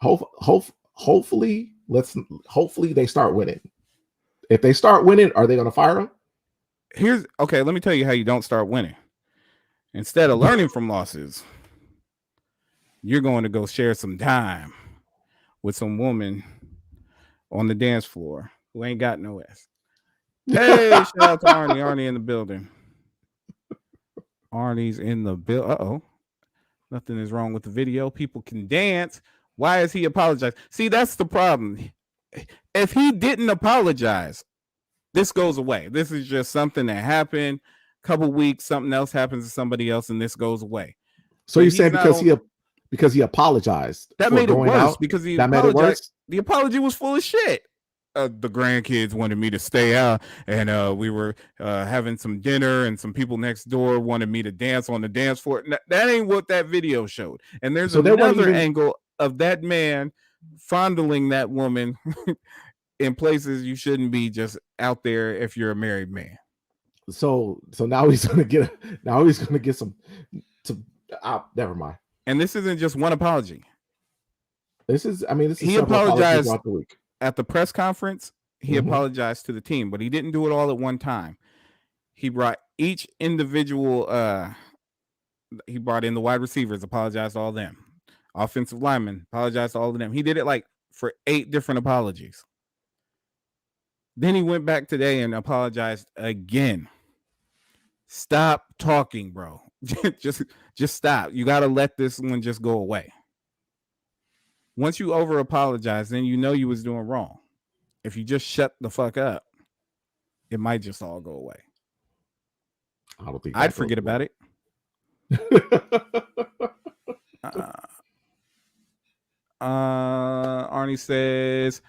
Hopefully they start winning. If they start winning, are they gonna fire him? Let me tell you how you don't start winning. Instead of learning from losses, you're going to go share some time with some woman on the dance floor who ain't got no ass. Hey, shout out to Arnie. Arnie in the building. Arnie's in the building. Uh-oh. Nothing is wrong with the video. People can dance. Why is he apologizing? See, that's the problem. If he didn't apologize, this goes away. This is just something that happened. Couple weeks, something else happens to somebody else, and this goes away. So you're saying because he apologized, that made it worse because he that made it worse. The apology was full of shit. The grandkids wanted me to stay out, and we were having some dinner, and some people next door wanted me to dance on the dance floor. That ain't what that video showed. And there's another angle of that man fondling that woman in places you shouldn't be just out there if you're a married man. So now he's gonna get some. Never mind. And this isn't just one apology. He apologized at the press conference. He apologized to the team, but he didn't do it all at one time. He brought each individual. He brought in the wide receivers, apologized to all of them. Offensive linemen, apologized to all of them. He did it like for 8 different apologies. Then he went back today and apologized again. Stop talking, bro. just stop. You got to let this one just go away. Once you over apologize, then you know you was doing wrong. If you just shut the fuck up, it might just all go away. I don't think I'd forget about it. Arnie says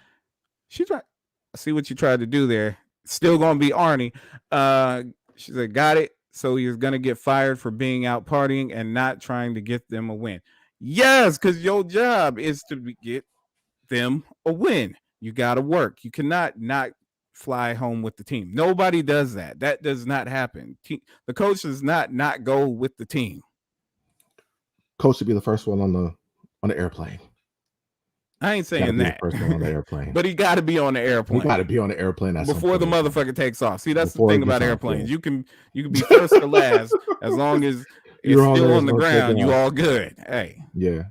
she tried. See what you tried to do there. Still gonna be Arnie. She said, got it. So he's gonna get fired for being out partying and not trying to get them a win. Yes, because your job is to get them a win. You gotta work. You cannot not fly home with the team. Nobody does that. That does not happen. The coach does not go with the team. Coach should be the first one on the airplane. I ain't saying that. The first one on the airplane. But he got to be on the airplane. He got to be on the airplane before the motherfucker takes off. See, that's the thing about airplanes. You can be first to last as long as it's still on the ground. You all good. Hey. Yeah.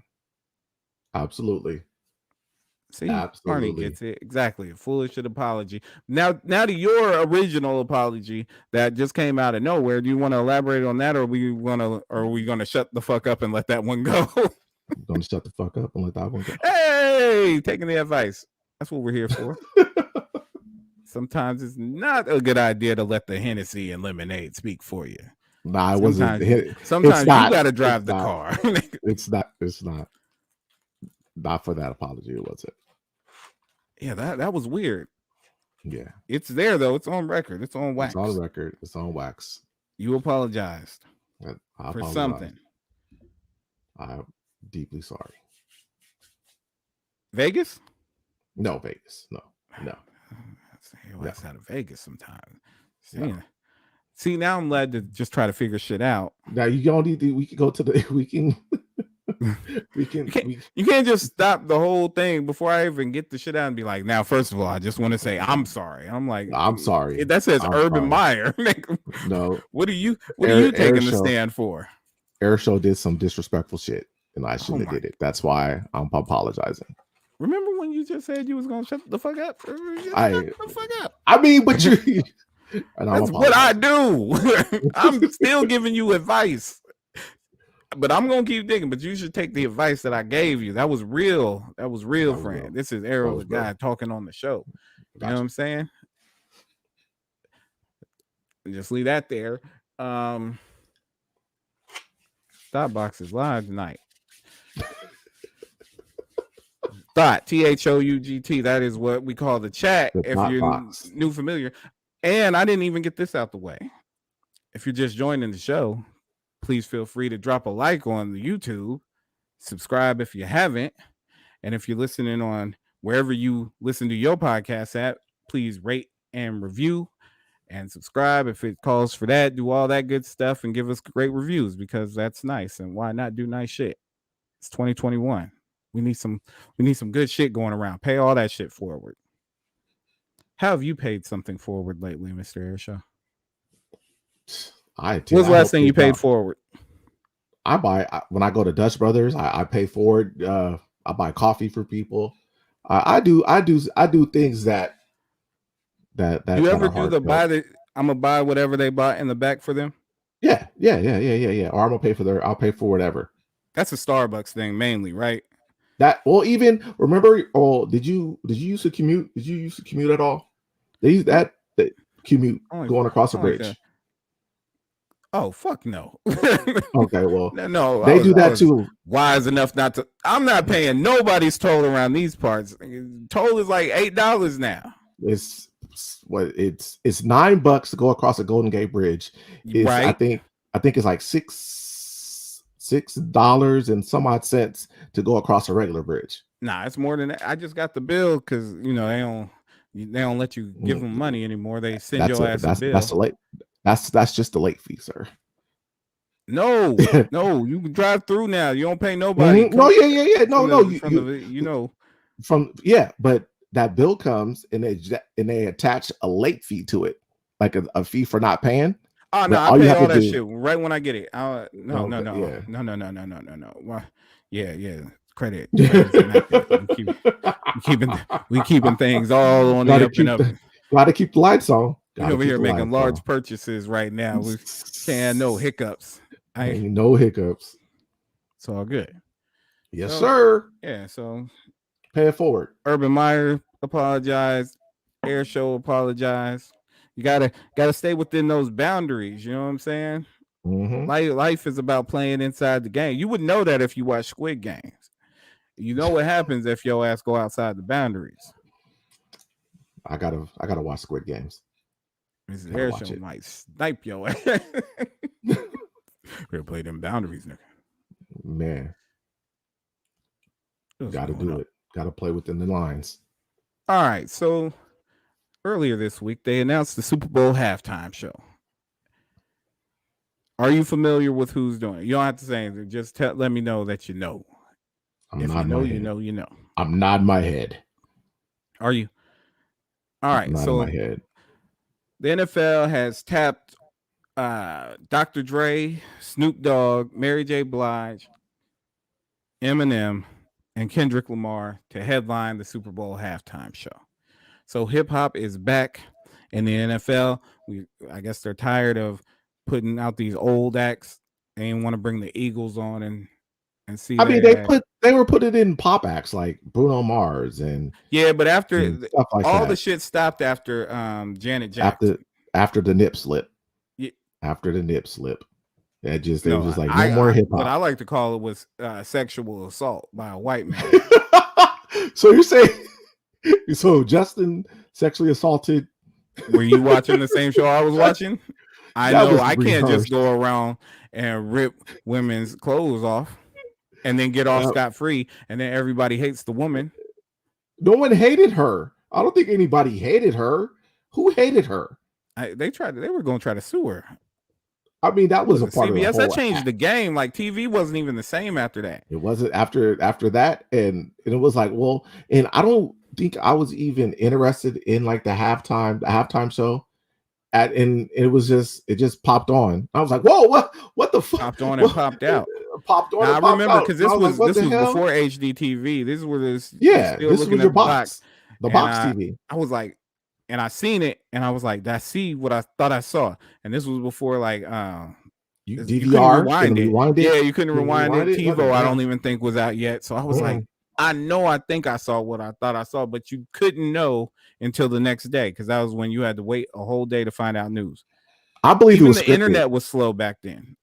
Absolutely. See, Arnie gets it exactly. A foolish apology. Now to your original apology that just came out of nowhere. Do you want to elaborate on that, or are we gonna shut the fuck up and let that one go? I'm gonna shut the fuck up and let that one go. Hey, taking the advice. That's what we're here for. Sometimes it's not a good idea to let the Hennessy and lemonade speak for you. Nah, it wasn't. Sometimes you got to drive the car. It's not. Not for that apology, was it? Yeah, that was weird. Yeah. It's there, though. It's on record. It's on wax. It's on record. It's on wax. You apologized for something. I'm deeply sorry. Vegas? No, Vegas. No. That's out of Vegas sometimes. No. See, now I'm glad to just try to figure shit out. Now you don't need to. We can go to the. We can. You can't just stop the whole thing before I even get the shit out and be like, now, first of all, I just want to say I'm sorry. I'm like, I'm sorry. That says I'm Urban sorry. Meyer. No. What are you Air taking the Show. stand for? Air Show did some disrespectful shit, and I shouldn't have did it. That's why I'm apologizing. Remember when you just said you was gonna shut the fuck up? Shut the fuck up. I mean, but you. That's what I do. I'm still giving you advice, but I'm gonna keep digging. But you should take the advice that I gave you. That was real. That was real, friend. This is Arrow, the guy talking on the show. You know what I'm saying? Just leave that there. Starbucks is live tonight. Thought THOUGT. That is what we call the chat. If you're new familiar, and I didn't even get this out the way. If you're just joining the show, please feel free to drop a like on the YouTube, subscribe if you haven't, and if you're listening on wherever you listen to your podcast at, please rate and review and subscribe if it calls for that. Do all that good stuff and give us great reviews because that's nice. And why not do nice shit? It's 2021. We need some good shit going around. Pay all that shit forward. How have you paid something forward lately, Mr. Airshaw? What's the last thing you paid forward? I buy when I go to Dutch Brothers. I pay forward. I buy coffee for people. I do things that. You ever do the buy the? I'm gonna buy whatever they bought in the back for them. Yeah. Or I'm gonna pay for I'll pay for whatever. That's a Starbucks thing mainly, right? That even remember? Oh, did you used to commute? Did you used to commute at all? They use that commute going across a bridge. Oh fuck no. Okay, well no, they do that too. Wise enough not to. I'm not paying nobody's toll around these parts. Toll is like $8 now. It's $9 to go across the Golden Gate Bridge. Right. I think it's like $6 and some odd cents to go across a regular bridge. Nah, it's more than that. I just got the bill because they don't let you give them money anymore. They send your ass a bill. That's the late. That's just the late fee, sir. No, you can drive through now. You don't pay nobody. Mm-hmm. No, yeah. But that bill comes and they attach a late fee to it, like a fee for not paying. Oh no, I pay all that shit right when I get it. No. Well, yeah. Credit. We keeping things all on the up and up. Gotta keep the lights on. We're over here making large purchases right now. We can't no hiccups. Ain't no hiccups. It's all good. Yes, sir. Yeah, so pay it forward. Urban Meyer apologized. Air Show apologized. You gotta stay within those boundaries. You know what I'm saying? Mm-hmm. Life is about playing inside the game. You would know that if you watch Squid Games. You know what happens if your ass go outside the boundaries. I gotta watch Squid Games. Mrs. Air Show might snipe your ass. We're play them boundaries, nigga. Man, gotta do it. Gotta play within the lines. All right. So earlier this week, they announced the Super Bowl halftime show. Are you familiar with who's doing it? You don't have to say anything. Just let me know that you know. If you know, you know, you know. I'm nodding my head. Are you? All right. So my head. The NFL has tapped Dr. Dre, Snoop Dogg, Mary J. Blige, Eminem, and Kendrick Lamar to headline the Super Bowl halftime show. So hip hop is back in the NFL. I guess they're tired of putting out these old acts. They didn't want to bring the Eagles on and see. I mean, they were putting in pop acts like Bruno Mars and but after stuff like all that. The shit stopped after Janet Jackson. After the nip slip. Yeah. After the nip slip. They was just like no more hip hop. What I like to call it was sexual assault by a white man. So you're saying Justin sexually assaulted? Were you watching the same show I was watching? I know I can't just go around and rip women's clothes off and then get off scot-free and then everybody hates the woman. No one hated her. I don't think anybody hated her. Who hated her? They were going to try to sue her. I mean, that was a part CBS, of the whole that changed the game. Like TV wasn't even the same after that. It wasn't after that, and it was like, well, and I don't think I was even interested in like the halftime show. And it just popped on. I was like, whoa, what the fuck? Popped on and popped out. Popped on. Now, and I popped remember out. because this I was like, this was before HD TV. This was this. Yeah, still this looking was at your box, the box I, TV. I was like, and I seen it, and I was like, "That's see what I thought I saw." And this was before like You DVR, rewind it. Yeah, you couldn't rewind it. TiVo, I don't yeah. even think was out yet. So I was like, I think I saw what I thought I saw, but you couldn't know until the next day because that was when you had to wait a whole day to find out news. I believe even it was the scripted. internet was slow back then.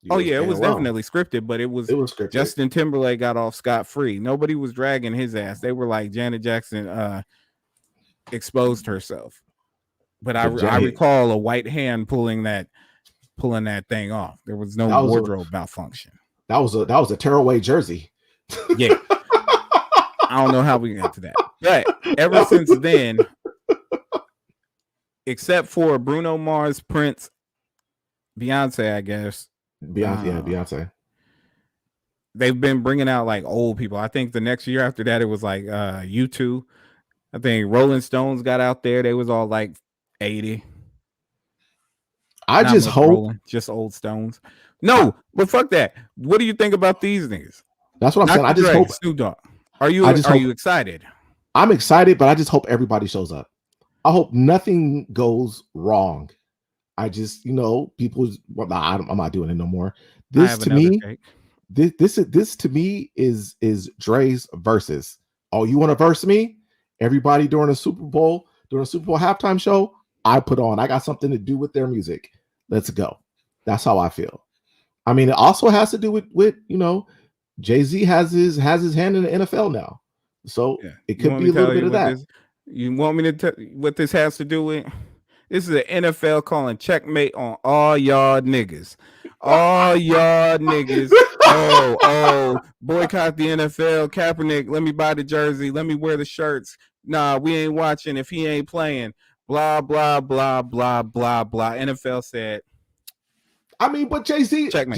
It was definitely scripted, but it was scripted. Justin Timberlake got off scot-free. Nobody was dragging his ass. They were like Janet Jackson exposed herself. But I recall a white hand pulling that thing off. There was no wardrobe malfunction. That was a tearaway jersey. Yeah. I don't know how we got to that. But ever since then, except for Bruno Mars, Prince, Beyonce, I guess. Beyonce. They've been bringing out like old people. I think the next year after that, it was like U2. I think Rolling Stones got out there. They was all like 80. I Not just hope Rolling, just old Stones. No, but fuck that. What do you think about these niggas? That's what I'm saying. I just hope Snoop Dogg. Are you excited? I'm excited, but I just hope everybody shows up. I hope nothing goes wrong. I just, people. Well, I'm not doing it no more. This to me, this to me is Dre's versus. Oh, you want to verse me? Everybody during a Super Bowl halftime show, I put on. I got something to do with their music. Let's go. That's how I feel. I mean, it also has to do with Jay-Z has his hand in the NFL now, so it could be a little bit of that. You want me to tell what this has to do with? This is the NFL calling checkmate on all y'all niggas. All y'all niggas. Oh, boycott the NFL. Kaepernick, let me buy the jersey. Let me wear the shirts. Nah, we ain't watching if he ain't playing. Blah, blah, blah, blah, blah, blah. NFL said. I mean, but Jay-Z had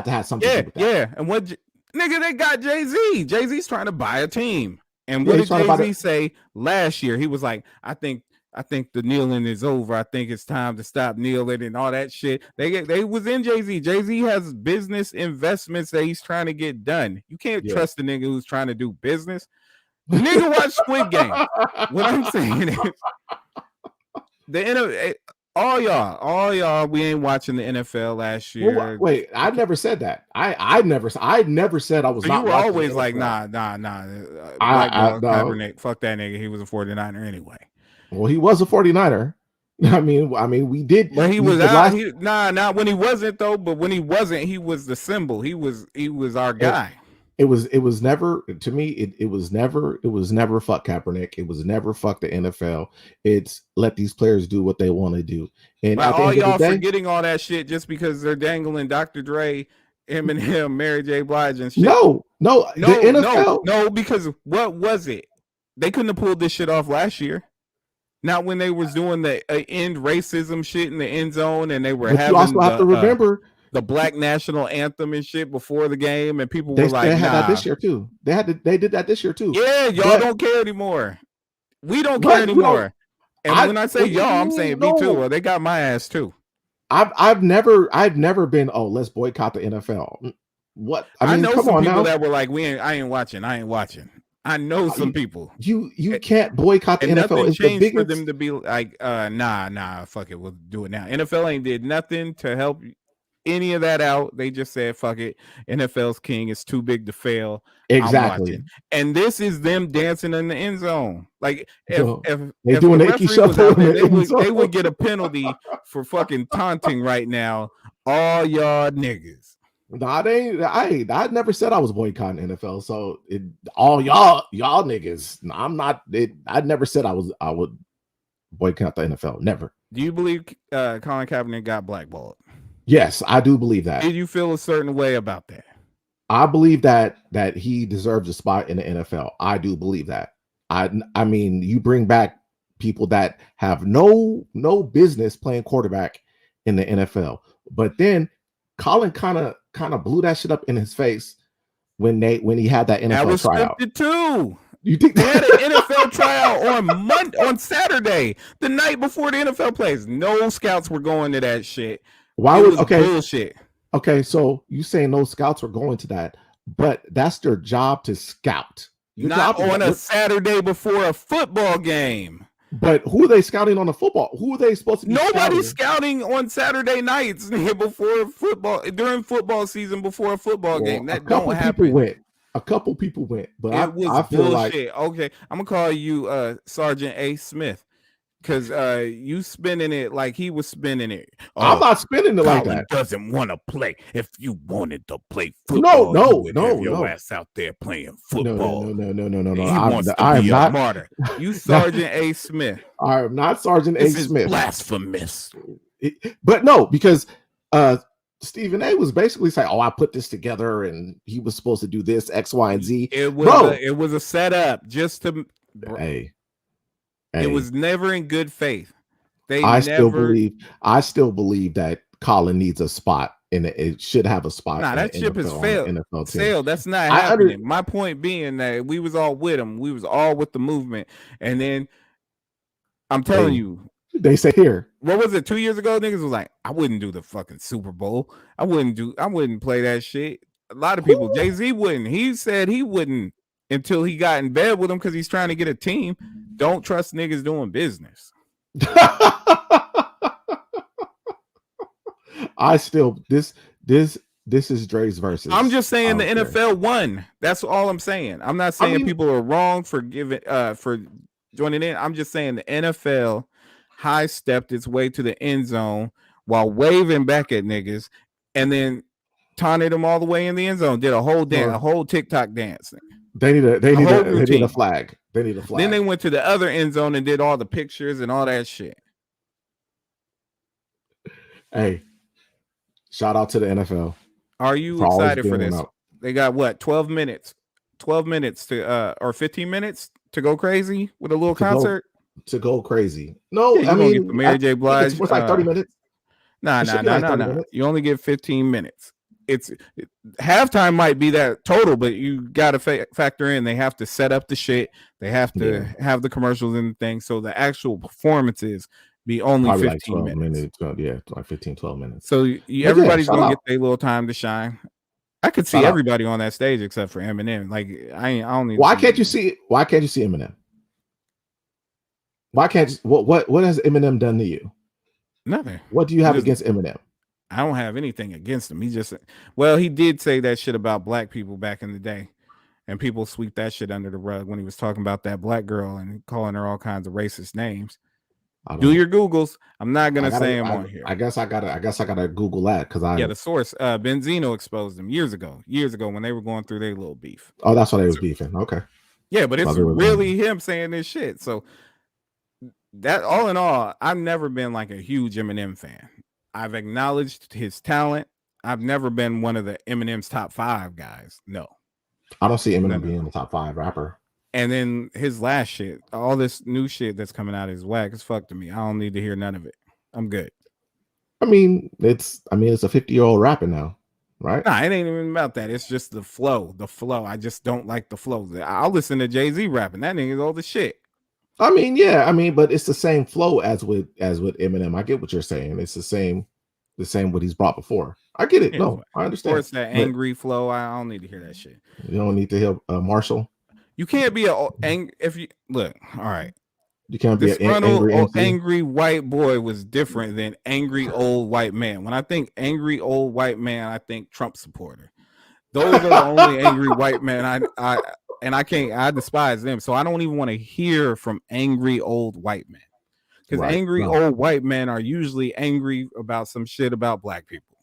to have something to do with that. Yeah. And what, nigga, they got Jay-Z. Jay-Z's trying to buy a team. And what did Jay-Z say last year? He was like, I think the kneeling is over. I think it's time to stop kneeling and all that shit. They was in Jay-Z. Jay-Z has business investments that he's trying to get done. You can't trust the nigga who's trying to do business. The nigga watch Squid Game. What I'm saying is all y'all, we ain't watching the NFL last year. Well, wait, I never said that. I never said I was. So not you were always like, nah. Kaepernick, fuck that nigga. He was a 49er anyway. Well, he was a 49er. I mean, we did. But he was out. Not when he wasn't though. But when he wasn't, he was the symbol. He was our guy. It was never, to me, it was never fuck Kaepernick. It was never fuck the NFL. It's let these players do what they want to do. And all y'all forgetting all that shit just because they're dangling Dr. Dre, Eminem, Mary J. Blige and shit. No, the NFL. No, because what was it? They couldn't have pulled this shit off last year. Not when they was doing the end racism shit in the end zone and they were having. You also have to remember the Black national anthem and shit before the game, and people were like, they had that this year too. They did that this year too. Yeah, y'all don't care anymore. We don't care anymore. And when I say y'all, I'm saying me too. Well, they got my ass too. I've never been, let's boycott the NFL. What? I mean, know come some on people now. that were like, I ain't watching. I know some people. You can't boycott the NFL. Nothing changed for them to be like, nah, fuck it, we'll do it now. NFL ain't did nothing to help any of that out. They just said, fuck it, NFL's king is too big to fail. Exactly. And this is them dancing in the end zone. Like if they doing the icky shuffle, they would get a penalty for fucking taunting right now. All y'all niggas. Nah, I never said I was boycotting NFL. So all y'all niggas. I'm not. I never said I would boycott the NFL. Never. Do you believe Colin Kaepernick got blackballed? Yes, I do believe that. Did you feel a certain way about that? I believe that he deserves a spot in the NFL. I do believe that. I mean, you bring back people that have no business playing quarterback in the NFL, but then Colin kind of blew that shit up in his face when he had that NFL That was tryout. scripted too. You think They had an NFL tryout on Saturday, the night before the NFL plays. No scouts were going to that shit. Why It was was okay? bullshit. Okay, so you saying no scouts were going to that, but that's their job to scout. Your Not job is on a Saturday before a football game. But who are they scouting on the football? Who are they supposed to be Nobody's scouting? scouting on Saturday nights before football, during football season, before a football game. That don't happen. A couple people went, but It was I feel like bullshit. Okay, I'm gonna call you Sergeant A. Smith, because you spinning it like he was spinning it. I'm not spinning it like Colin that. doesn't want to play. If you wanted to play football, you would have your ass out there playing football. No. He wants to be a martyr. You Sergeant A. Smith. I am not Sergeant A. This is Smith. blasphemous. But no, because Stephen A was basically saying, "Oh, I put this together, and he was supposed to do this X, Y, and Z." It was a setup just to. Hey, it was never in good faith. I still believe that Colin needs a spot in it should have a spot. Nah, that ship has failed. NFL team. Failed. That's not happening. My point being that we was all with him. We was all with the movement, and then I'm telling you. They say here. What was it? 2 years ago, niggas was like, I wouldn't do the fucking Super Bowl. I wouldn't play that shit. A lot of people, Jay-Z wouldn't. He said he wouldn't until he got in bed with him because he's trying to get a team. Don't trust niggas doing business. This is Dre's versus. I'm just saying the NFL won. That's all I'm saying. I'm not saying people are wrong for for joining in. I'm just saying the NFL high stepped its way to the end zone while waving back at niggas, and then taunted them all the way in the end zone. Did a whole dance, a whole TikTok dance. They need a flag. They need a flag. Then they went to the other end zone and did all the pictures and all that shit. Hey, shout out to the NFL. Are you excited for this? They got what, 12 minutes? 12 minutes to or 15 minutes to go crazy with a little concert? To go crazy. No, I mean, get Mary J. Blige. It's like 30 minutes. Nah. You only get 15 minutes. Halftime might be that total, but you got to factor in they have to set up the shit. They have to have the commercials and things. So the actual performances be only probably 15 like minutes. Like 15, 12 minutes. So everybody's going to get their little time to shine. I could see everybody on that stage except for Eminem. Like I don't need. Why can't you see Eminem? Why can't what has Eminem done to you? Nothing. What do you have against Eminem? I don't have anything against him. He did say that shit about black people back in the day, and people sweep that shit under the rug when he was talking about that black girl and calling her all kinds of racist names. Do your Googles. I'm not gonna say him on here. I guess I gotta Google that because the source Benzino exposed them years ago when they were going through their little beef. Oh, that's why they was beefing. Okay. Yeah, but it's really him saying this shit. So that all in all, I've never been like a huge Eminem fan. I've acknowledged his talent. I've never been one of the Eminem's top 5 guys. No. I don't see Eminem being the top 5 rapper. And then his last shit, all this new shit that's coming out is whack as fuck to me. I don't need to hear none of it. I'm good. I mean, it's a 50-year-old rapper now, right? Nah, it ain't even about that. It's just the flow. The flow. I just don't like the flow. I'll listen to Jay-Z rapping. That nigga's old as shit. I mean, yeah. I mean, but it's the same flow as with Eminem. I get what you're saying. It's the same what he's brought before. I get it. No, I understand. Or it's that angry flow. I don't need to hear that shit. You don't need to hear Marshall. You can't be if you look. All right. You can't be an angry white boy was different than angry old white man. When I think angry old white man, I think Trump supporter. Those are the only angry white men I despise them. So I don't even want to hear from angry old white men. Because old white men are usually angry about some shit about black people.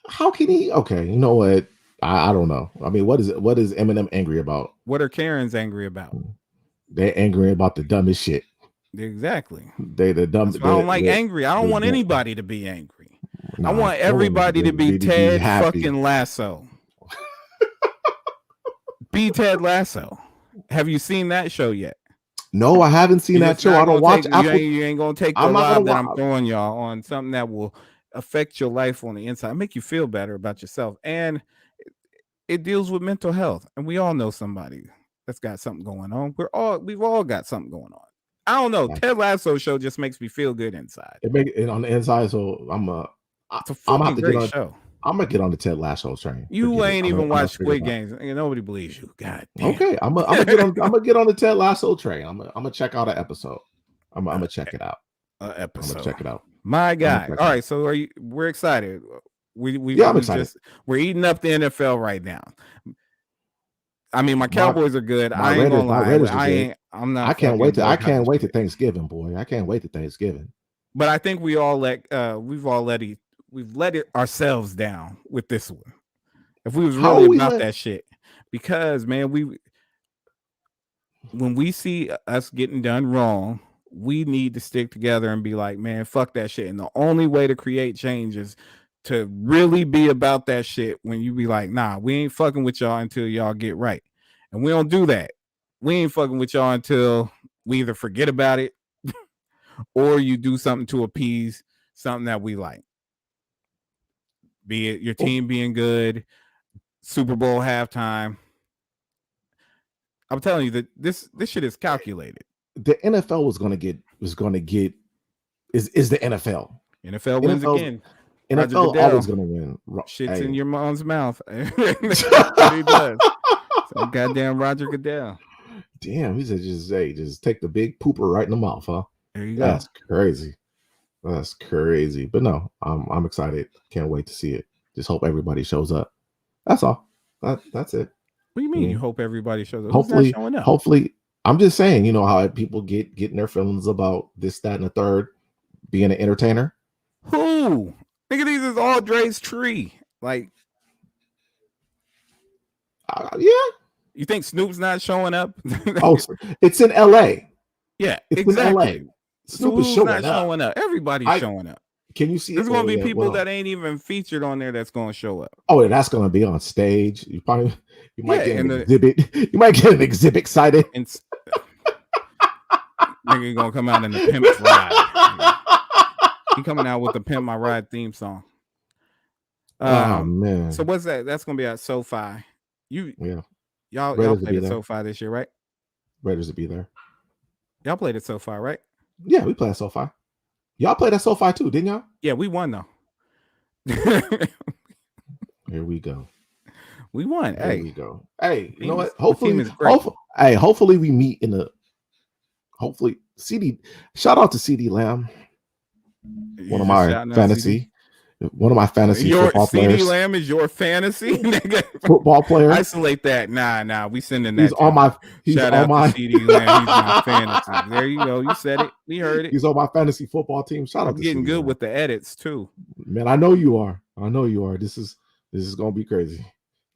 How can he? Okay, you know what? I don't know. I mean, what is Eminem angry about? What are Karens angry about? They're angry about the dumbest shit. Exactly. They the dumb. I don't like angry. I don't want anybody to be angry. I want everybody to be Ted fucking Lasso. Be Ted Lasso. Have you seen that show yet? No, I haven't seen that show. I don't watch Apple. You ain't gonna take the vibe that I'm throwing y'all on something that will affect your life on the inside, make you feel better about yourself, and it deals with mental health. And we all know somebody that's got something going on. We've all got something going on. I don't know. Ted Lasso show just makes me feel good inside. It makes it on the inside, so it's a fucking great show. I'm gonna get on the Ted Lasso train. You ain't even watched Squid Games. Nobody believes you. God damn. Okay, I'm gonna get on the Ted Lasso train. I'm gonna check out an episode. I'm gonna check it out. I'm gonna check it out. My guy. All right, so we're excited. I'm excited. We're eating up the NFL right now. I mean, my Cowboys are good. I ain't gonna lie. I can't wait to Thanksgiving, boy. I can't wait to Thanksgiving. But I think we've let it ourselves down with this one. If we was really about that shit, because man, when we see us getting done wrong, we need to stick together and be like, man, fuck that shit. And the only way to create change is to really be about that shit. When you be like, nah, we ain't fucking with y'all until y'all get right. And we don't do that. We ain't fucking with y'all until we either forget about it or you do something to appease something that we like. Be it your team being good, Super Bowl halftime. I'm telling you that this shit is calculated. The NFL is the NFL. NFL wins again. NFL always gonna win. Shit's in your mom's mouth. He does. So goddamn Roger Goodell. Damn, he said just take the big pooper right in the mouth, huh? There you go. That's crazy. That's crazy. But no, I'm excited. Can't wait to see it. Just hope everybody shows up. That's all. That's it. What do you mean? You hope everybody shows up? Hopefully, I'm just saying, you know how people getting their feelings about this, that, and the third, being an entertainer. Who? Nigga, these is all Dre's tree. Like, yeah. You think Snoop's not showing up? Oh, it's in LA. Yeah, it's exactly. in LA. Snoop is showing up. Everybody's showing up. Can you see? There's going to be people that ain't even featured on there that's going to show up. Oh, and that's going to be on stage. You might get an exhibit. You might get an exhibit excited. Nigga gonna come out in the Pimp's Ride. He coming out with the Pimp My Ride theme song. Oh man! So what's that? That's gonna be at SoFi. Y'all played at SoFi this year, right? Raiders will be there. Y'all played at SoFi, right? Yeah, we played at SoFi. Y'all played at SoFi too, didn't y'all? Yeah, we won though. Here we go. We won. There we go. Hey, you know what? Hopefully we meet in the. Hopefully, CD. Shout out to CD Lamb. One of my fantasy football players. CD Lamb is your fantasy football player. Isolate that. Nah. We sending that. Shout out to CD Lamb. He's my fantasy. There you go. You said it. We heard it. He's on my fantasy football team. Shout out to getting good with the edits too. Man, I know you are. This is gonna be crazy.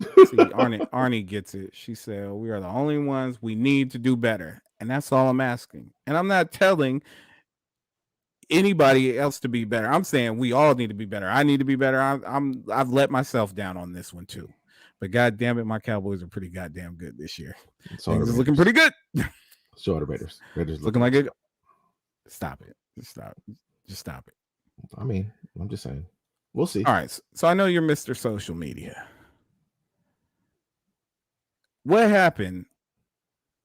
See, Arnie gets it. She said, "We are the only ones. We need to do better." And that's all I'm asking. And I'm not telling anybody else to be better. I'm saying we all need to be better. I need to be better. I've let myself down on this one too. But God damn it, my Cowboys are pretty goddamn good this year. Things is looking pretty good. So are the Raiders. Looking like it. Stop it. Just stop it. I mean, I'm just saying. We'll see. All right. So I know you're Mr. Social Media. What happened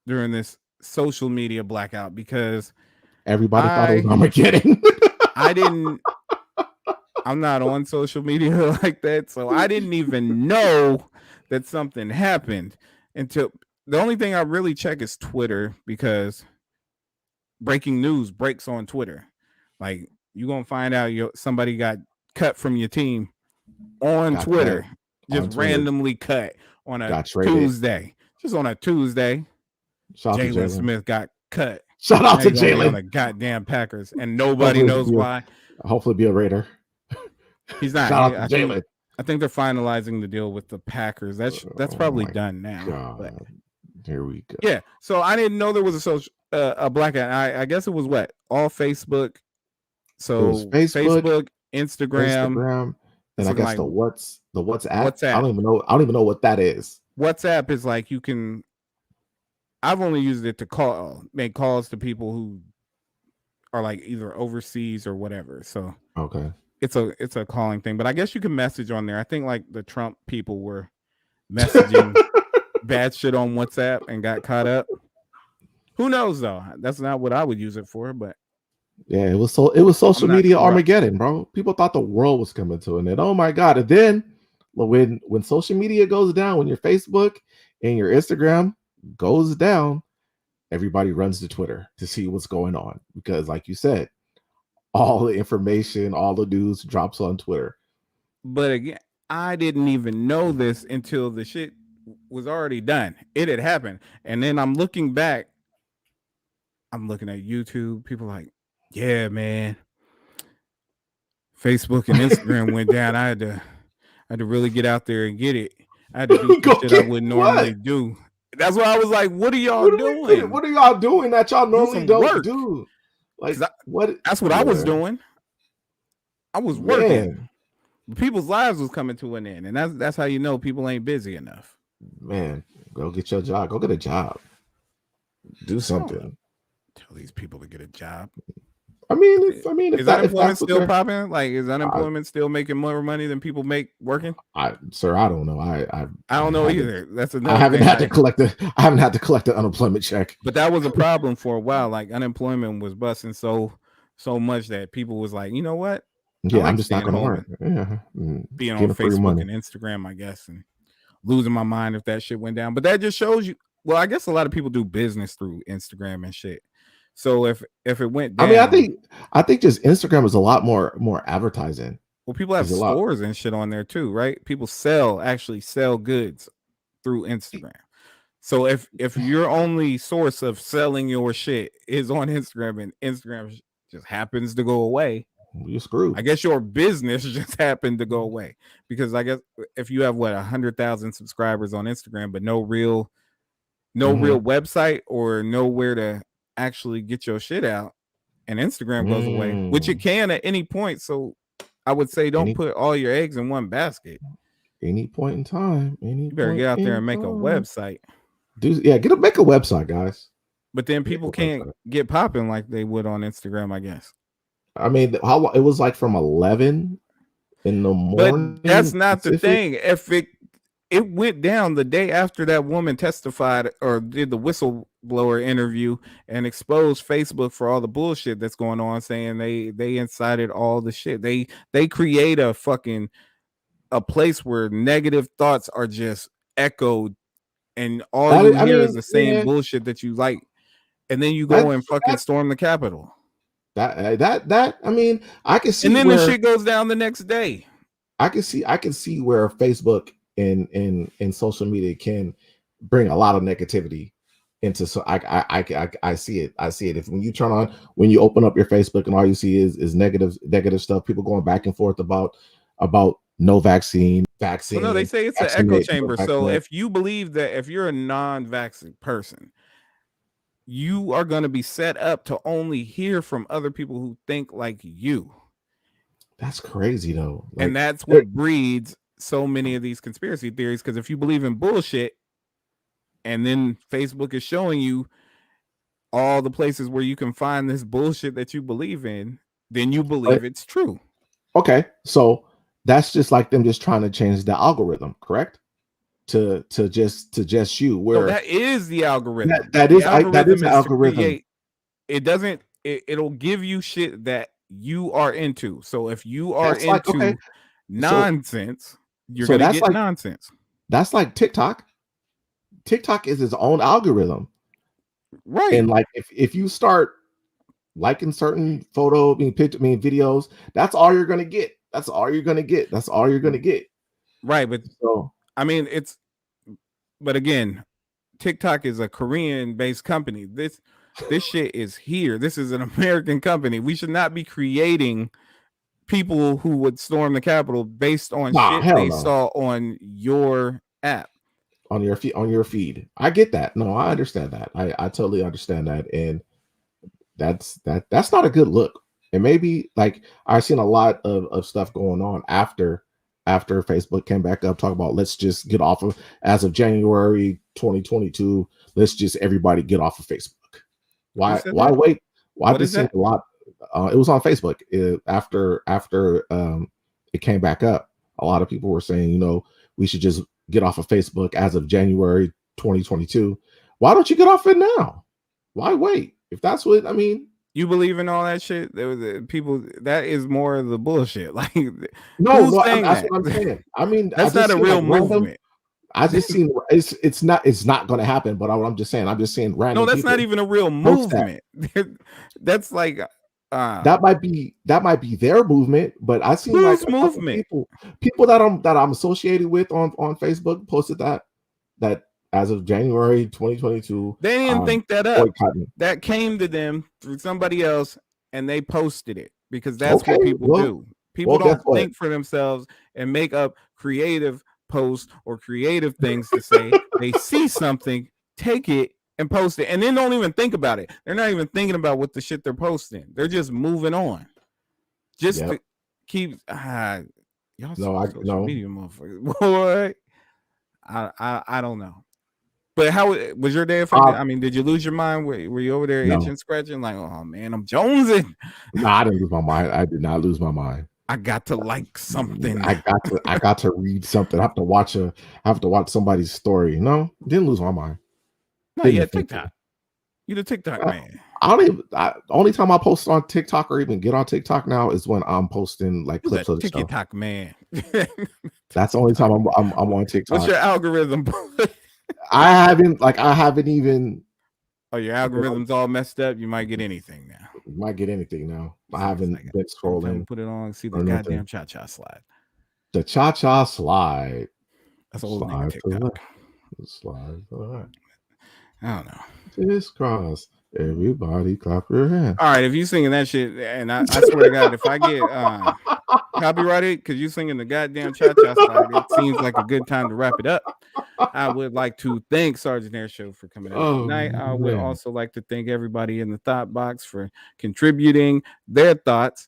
during this social media blackout? Because everybody thought it was Armageddon. I'm not on social media like that, so I didn't even know that something happened until the only thing I really check is Twitter, because breaking news breaks on Twitter. Like, you're gonna find out somebody got cut from your team on Twitter, randomly cut on a Tuesday. Just on a Tuesday. Jalen Smith got cut. Shout out to Jalen. On the goddamn Packers, and nobody knows why. Hopefully be a Raider. He's not. Shout out to Jalen. I think they're finalizing the deal with the Packers. That's probably done now. But here we go. Yeah. So I didn't know there was a blackout. I guess it was all Facebook. So Facebook, Instagram. And I guess like the WhatsApp. WhatsApp. I don't even know what that is. WhatsApp is like you can. I've only used it to make calls to people who are like either overseas or whatever. So okay, it's a calling thing. But I guess you can message on there. I think like the Trump people were messaging bad shit on WhatsApp and got caught up. Who knows though? That's not what I would use it for. But yeah, it was social media corrupt. Armageddon, bro. People thought the world was coming to an end. Oh my god! And then when social media goes down, when your Facebook and your Instagram goes down, everybody runs to Twitter to see what's going on because, like you said, all the information, all the news drops on Twitter. But again, I didn't even know this until the shit was already done. It had happened, and then I'm looking back. I'm looking at YouTube. People like, yeah, man. Facebook and Instagram went down. I had to really get out there and get it. I had to do some shit I wouldn't normally do. That's why I was like, what are y'all doing? What are y'all doing that y'all normally don't do? Like what? That's what I was doing. I was working. Man. People's lives was coming to an end, and that's how you know people ain't busy enough. Man, go get your job. Go get a job. Do something. Tell these people to get a job. I mean, is unemployment still popping? Like, is unemployment still making more money than people make working? Sir, I don't know. I don't know either. That's I haven't had to collect the unemployment check. But that was a problem for a while. Like unemployment was busting so much that people was like, you know what? Yeah, I'm just not going to work. Yeah, being on Facebook and Instagram, I guess, and losing my mind if that shit went down. But that just shows you. Well, I guess a lot of people do business through Instagram and shit. So if it went down, I mean, I think just Instagram is a lot more advertising. Well, people have stores and shit on there too, right? People actually sell goods through Instagram. So if your only source of selling your shit is on Instagram and Instagram just happens to go away, you're screwed. I guess your business just happened to go away because I guess if you have 100,000 subscribers on Instagram, but no real website or nowhere to actually get your shit out, and Instagram goes away, which it can at any point. So I would say don't put all your eggs in one basket. Any point in time. You better get out there and make a website. Make a website, guys. But then people can't get popping like they would on Instagram, I guess. I mean, how it was like from 11 in the morning. But that's not the thing. If it went down the day after that woman testified or did the whistleblower interview and exposed Facebook for all the bullshit that's going on, saying they incited all the shit. They create a place where negative thoughts are just echoed, and all you hear is the same bullshit that you like, and then you go and fucking storm the Capitol. That I mean, I can see, and then the shit goes down the next day. I can see where Facebook and social media can bring a lot of negativity into. So I see it. If when you open up your Facebook and all you see is negative stuff, people going back and forth about no vaccine. Well, no, they say it's an echo chamber. So if you believe that if you're a non-vaccine person, you are going to be set up to only hear from other people who think like you. That's crazy though. And that's what breeds so many of these conspiracy theories, because if you believe in bullshit and then Facebook is showing you all the places where you can find this bullshit that you believe in, then you believe it's true. Okay, so that's just like them just trying to change the algorithm, correct? To just you where that is the algorithm. That is the algorithm. It'll give you shit that you are into. So if you are into nonsense, you're gonna get nonsense. That's like TikTok. TikTok is its own algorithm, right? And like if you start liking certain videos, that's all you're gonna get. That's all you're gonna get. Right, but so I mean, but again, TikTok is a Korean-based company. This shit is here. This is an American company. We should not be creating people who would storm the Capitol based on shit they saw on your app. On your feed. I get that. No, I understand that. I totally understand that. And that's not a good look. And maybe like I've seen a lot of stuff going on after Facebook came back up, talk about let's just get off of as of January 2022, let's just everybody get off of Facebook. Why that? wait? Well, I've What been is seeing that? a lot. It was on Facebook after it came back up. A lot of people were saying, you know, we should just get off of Facebook as of January 2022. Why don't you get off it now? Why wait? If that's what I mean. You believe in all that shit? There was people that is more of the bullshit. Like No, who's saying that's that? what I'm saying. I mean, I That's just not a seen, real like, random. movement. I just seen it's not going to happen. But I'm just saying. I'm just seeing random. No, that's people not even a real post that. movement. That's like That might be their movement, but I seen like whose a couple movement? people that I'm associated with on Facebook posted that as of January 2022, They didn't think that up. boycotting. That came to them through somebody else, and they posted it because that's what Okay, people well- do. People well, don't guess what? think for themselves and make up creative posts or creative things to say. They see something, take it, and post it, and then don't even think about it. They're not even thinking about what the shit they're posting. They're just moving on, just Yep. to keep. Y'all, No. media motherfuckers, boy. I don't know. But how was your day affected? I mean, did you lose your mind? Were you over there No. itching, scratching, like, oh man, I'm jonesing? No, I didn't lose my mind. I did not lose my mind. I got to like something. I got to read something. I have to watch somebody's story. No, didn't lose my mind. No, Didn't yeah, even think TikTok. You the TikTok man. I don't even. Only time I post on TikTok or even get on TikTok now is when I'm posting like Who's clips that of the show. TikTok man? That's the only time I'm on TikTok. What's your algorithm? I haven't even. Oh, your algorithm's all messed up. You might get anything now. Might get anything now. I haven't been scrolling. Put it on. See the or goddamn nothing. cha-cha slide. The cha-cha slide. That's old nigga Slide to the TikTok. left. Slide to the right. I don't know. Crisscross. Everybody clap your hands. All right, if you singing that shit, and I swear to God, if I get copyrighted because you singing the goddamn cha-cha slide, it seems like a good time to wrap it up. I would like to thank Sergeant Air Show for coming out tonight. I would also like to thank everybody in the thought box for contributing their thoughts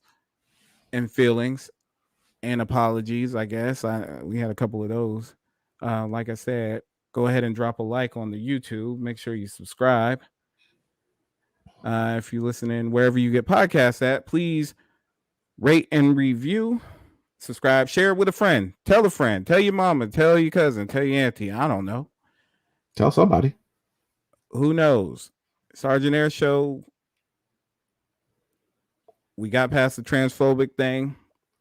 and feelings and apologies. I guess we had a couple of those. Like I said, go ahead and drop a like on the YouTube. Make sure you subscribe. If you're listening wherever you get podcasts at, please rate and review, subscribe, share it with a friend, tell your mama, tell your cousin, tell your auntie. I don't know. Tell somebody. Who knows? Sergeant Air Show. We got past the transphobic thing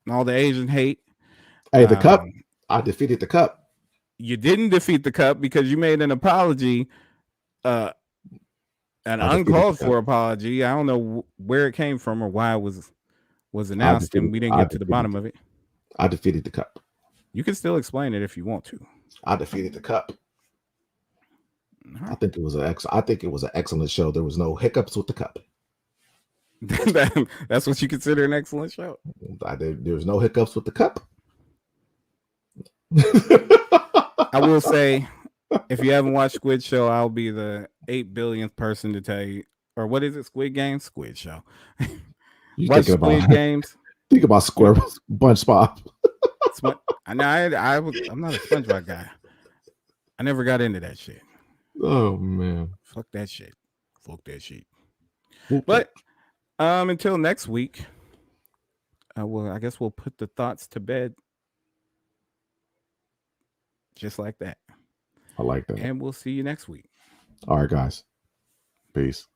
and all the Asian hate. Hey, the cup. I defeated the cup. You didn't defeat the cup because you made an apology. An uncalled for apology. I don't know where it came from or why it was announced, and we didn't get to the bottom of it. I defeated the cup. You can still explain it if you want to. I defeated the cup. Right. I think it was an excellent show. There was no hiccups with the cup. That's what you consider an excellent show. There was no hiccups with the cup. I will say, if you haven't watched Squid Show, I'll be the 8 billionth person to tell you. Or what is it? Squid Games? Squid Show. Watch Squid Games. Think about SpongeBob. I'm not a SpongeBob guy. I never got into that shit. Oh man. Fuck that shit. But until next week, I guess we'll put the thoughts to bed. Just like that. I like that. And we'll see you next week. All right, guys. Peace.